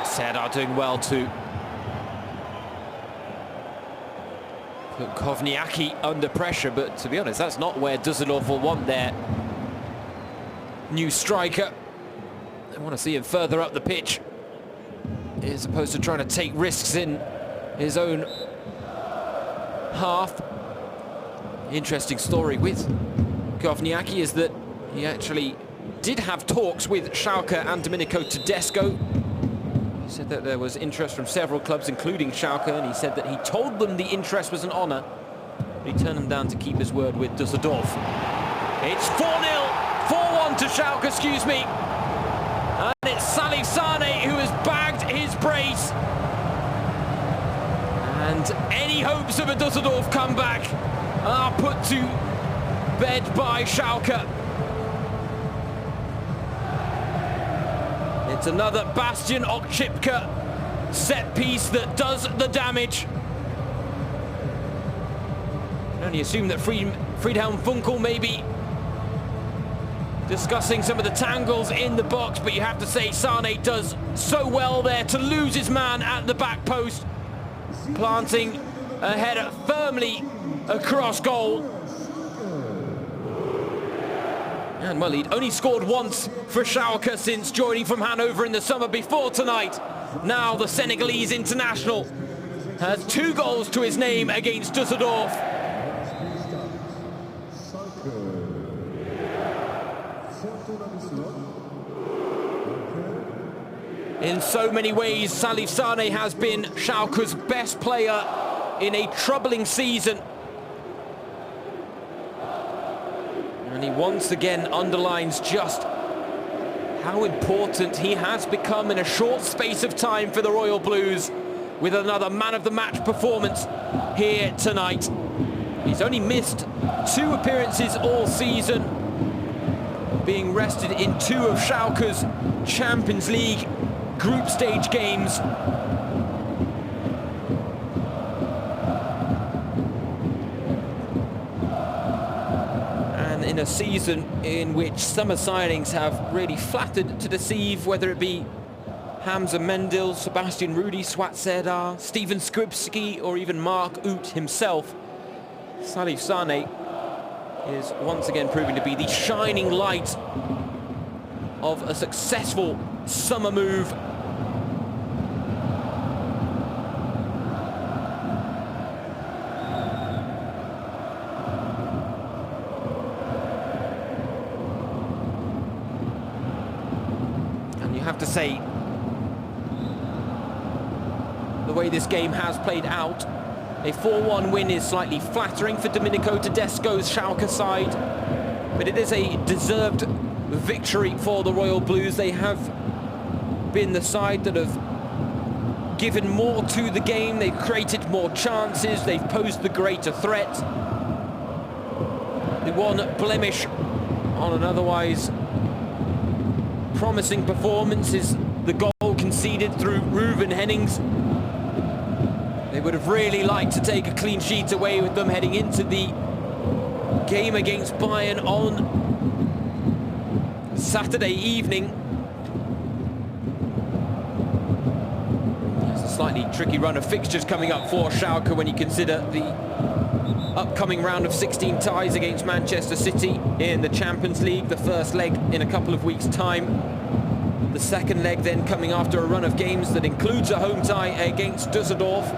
Serdar doing well to put Kovniaki under pressure, but to be honest, that's not where Düsseldorf will want their new striker. They want to see him further up the pitch as opposed to trying to take risks in his own half. Interesting story with Kovniaki is that he actually did have talks with Schalke and Domenico Tedesco. He said that there was interest from several clubs, including Schalke, and he said that he told them the interest was an honour, but he turned them down to keep his word with Düsseldorf. It's 4-0, 4-1 to Schalke, excuse me. And it's Salif Sane who has bagged his brace. And any hopes of a Düsseldorf comeback are put to bed by Schalke. It's another Bastian Okchipka set piece that does the damage. I can only assume that Friedhelm Funkel may be discussing some of the tangles in the box, but you have to say Sane does so well there to lose his man at the back post, planting a header firmly across goal. And well, he'd only scored once for Schalke since joining from Hanover in the summer before tonight. Now the Senegalese international has 2 goals to his name against Düsseldorf. In so many ways, Salif Sane has been Schalke's best player in a troubling season. And he once again underlines just how important he has become in a short space of time for the Royal Blues with another man-of-the-match performance here tonight. He's only missed 2 appearances all season, being rested in 2 of Schalke's Champions League group stage games. And in a season in which summer signings have really flattered to deceive, whether it be Hamza Mendil, Sebastian Rudi, Swat Serdar, Steven Skripski, or even Mark Oot himself, Salif Sane is once again proving to be the shining light of a successful summer move. And you have to say, the way this game has played out, a 4-1 win is slightly flattering for Domenico Tedesco's Schalke side, but it is a deserved victory for the Royal Blues. They have been the side that have given more to the game. They've created more chances. They've posed the greater threat. The one blemish on an otherwise promising performance is the goal conceded through Ruven Hennings. They would have really liked to take a clean sheet away with them heading into the game against Bayern on Saturday evening. It's a slightly tricky run of fixtures coming up for Schalke when you consider the upcoming round of 16 ties against Manchester City in the Champions League. The first leg in a couple of weeks' time. The second leg then coming after a run of games that includes a home tie against Düsseldorf.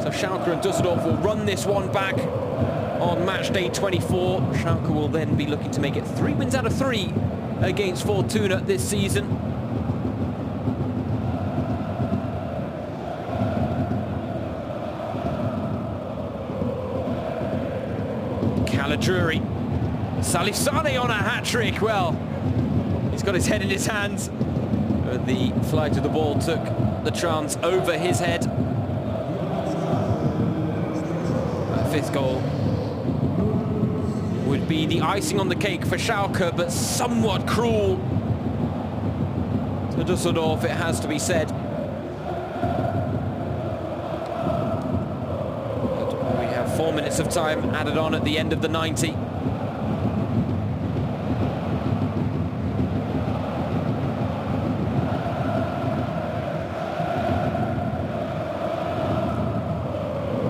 So Schalke and Düsseldorf will run this one back on match day 24. Schalke will then be looking to make it 3 wins out of 3 against Fortuna this season. Calagiuri, Salif Sane on a hat-trick. Well, he's got his head in his hands. The flight of the ball took the chance over his head. That fifth goal would be the icing on the cake for Schalke, but somewhat cruel to Düsseldorf, it has to be said. But we have 4 minutes of time added on at the end of the 90.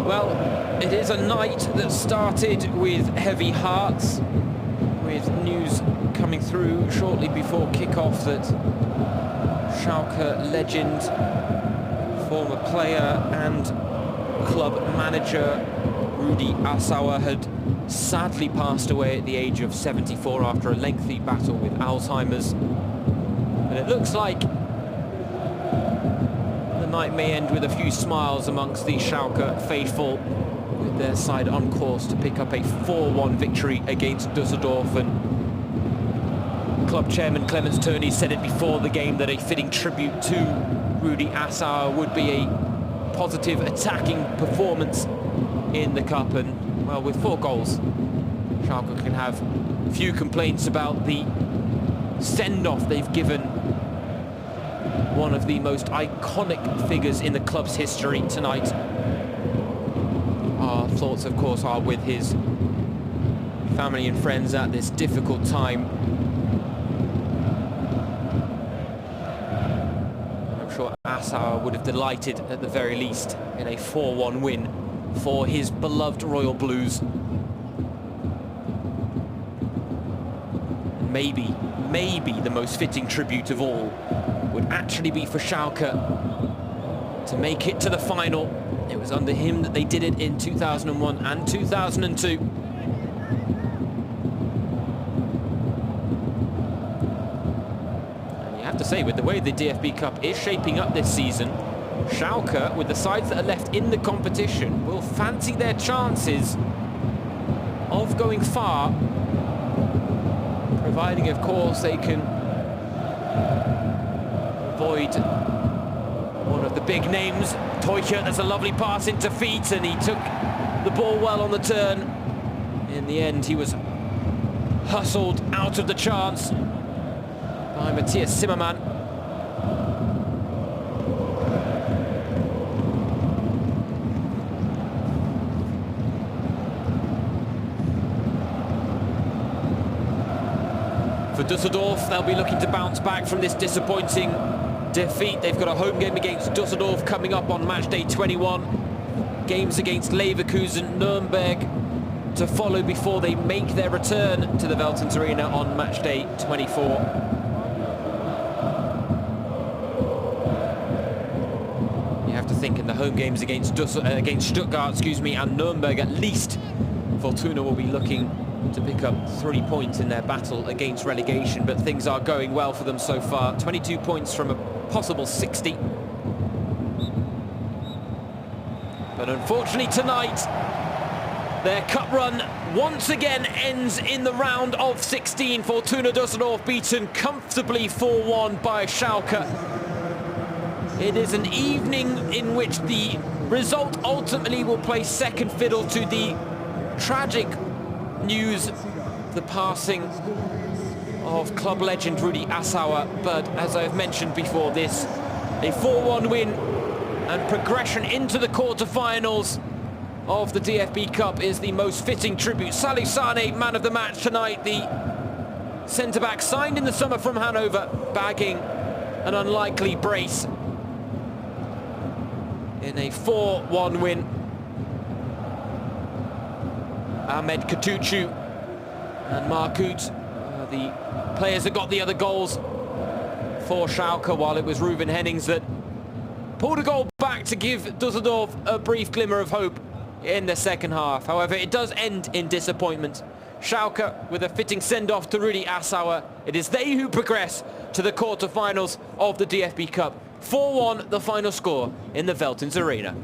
Well, it is a night that started with heavy hearts, with news coming through shortly before kick-off that Schalke legend, former player and club manager Rudi Assauer had sadly passed away at the age of 74 after a lengthy battle with Alzheimer's. And it looks like the night may end with a few smiles amongst the Schalke faithful, with their side on course to pick up a 4-1 victory against Düsseldorf. And club chairman Clemens Tönnies said it before the game that a fitting tribute to Rudi Assauer would be a positive attacking performance in the cup. And well, with 4 goals, Schalke can have few complaints about the send-off they've given one of the most iconic figures in the club's history tonight. Our thoughts, of course, are with his family and friends at this difficult time. I'm sure Assauer would have delighted, at the very least, in a 4-1 win for his beloved Royal Blues. Maybe the most fitting tribute of all would actually be for Schalke to make it to the final. It was under him that they did it in 2001 and 2002. And you have to say, with the way the DFB Cup is shaping up this season, Schalke, with the sides that are left in the competition, will fancy their chances of going far, providing, of course, they can avoid one of the big names. Teuchert, that's a lovely pass into feet, and he took the ball well on the turn. In the end, he was hustled out of the chance by Matthias Zimmermann. For Düsseldorf, they'll be looking to bounce back from this disappointing defeat. They've got a home game against Düsseldorf coming up on match day 21. Games against Leverkusen, Nuremberg to follow before they make their return to the Veltins Arena on match day 24. You have to think in the home games against Stuttgart, and Nuremberg, at least Fortuna will be looking to pick up 3 points in their battle against relegation, but things are going well for them so far. 22 points from a possible 60. But unfortunately tonight, their cup run once again ends in the round of 16. Fortuna Düsseldorf beaten comfortably 4-1 by Schalke. It is an evening in which the result ultimately will play second fiddle to the tragic news, the passing of club legend Rudi Assauer. But as I've mentioned before, this a 4-1 win and progression into the quarter-finals of the DFB Cup is the most fitting tribute. Salih Sane, man of the match tonight, the centre-back signed in the summer from Hanover, bagging an unlikely brace in a 4-1 win. Ahmed Katucu and Markut, the players that got the other goals for Schalke, while it was Ruben Hennings that pulled a goal back to give Düsseldorf a brief glimmer of hope in the second half. However, it does end in disappointment. Schalke with a fitting send-off to Rudi Assauer. It is they who progress to the quarter-finals of the DFB Cup. 4-1 the final score in the Veltins Arena.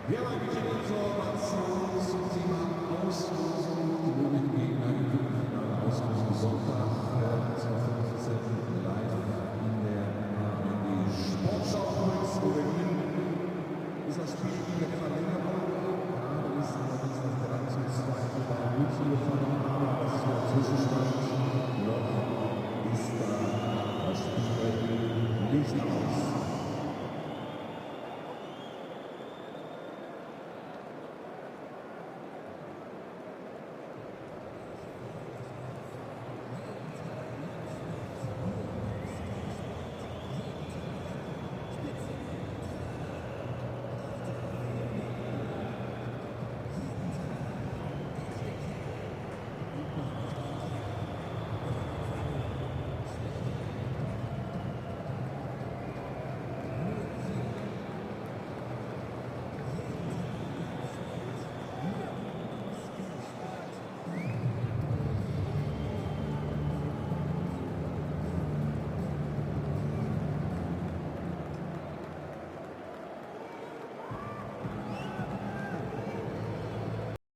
Wir haben eine wichtige Information zum Thema Auslosung. Die möglichen Gegner im Viertelfinale Auslosung Sonntag.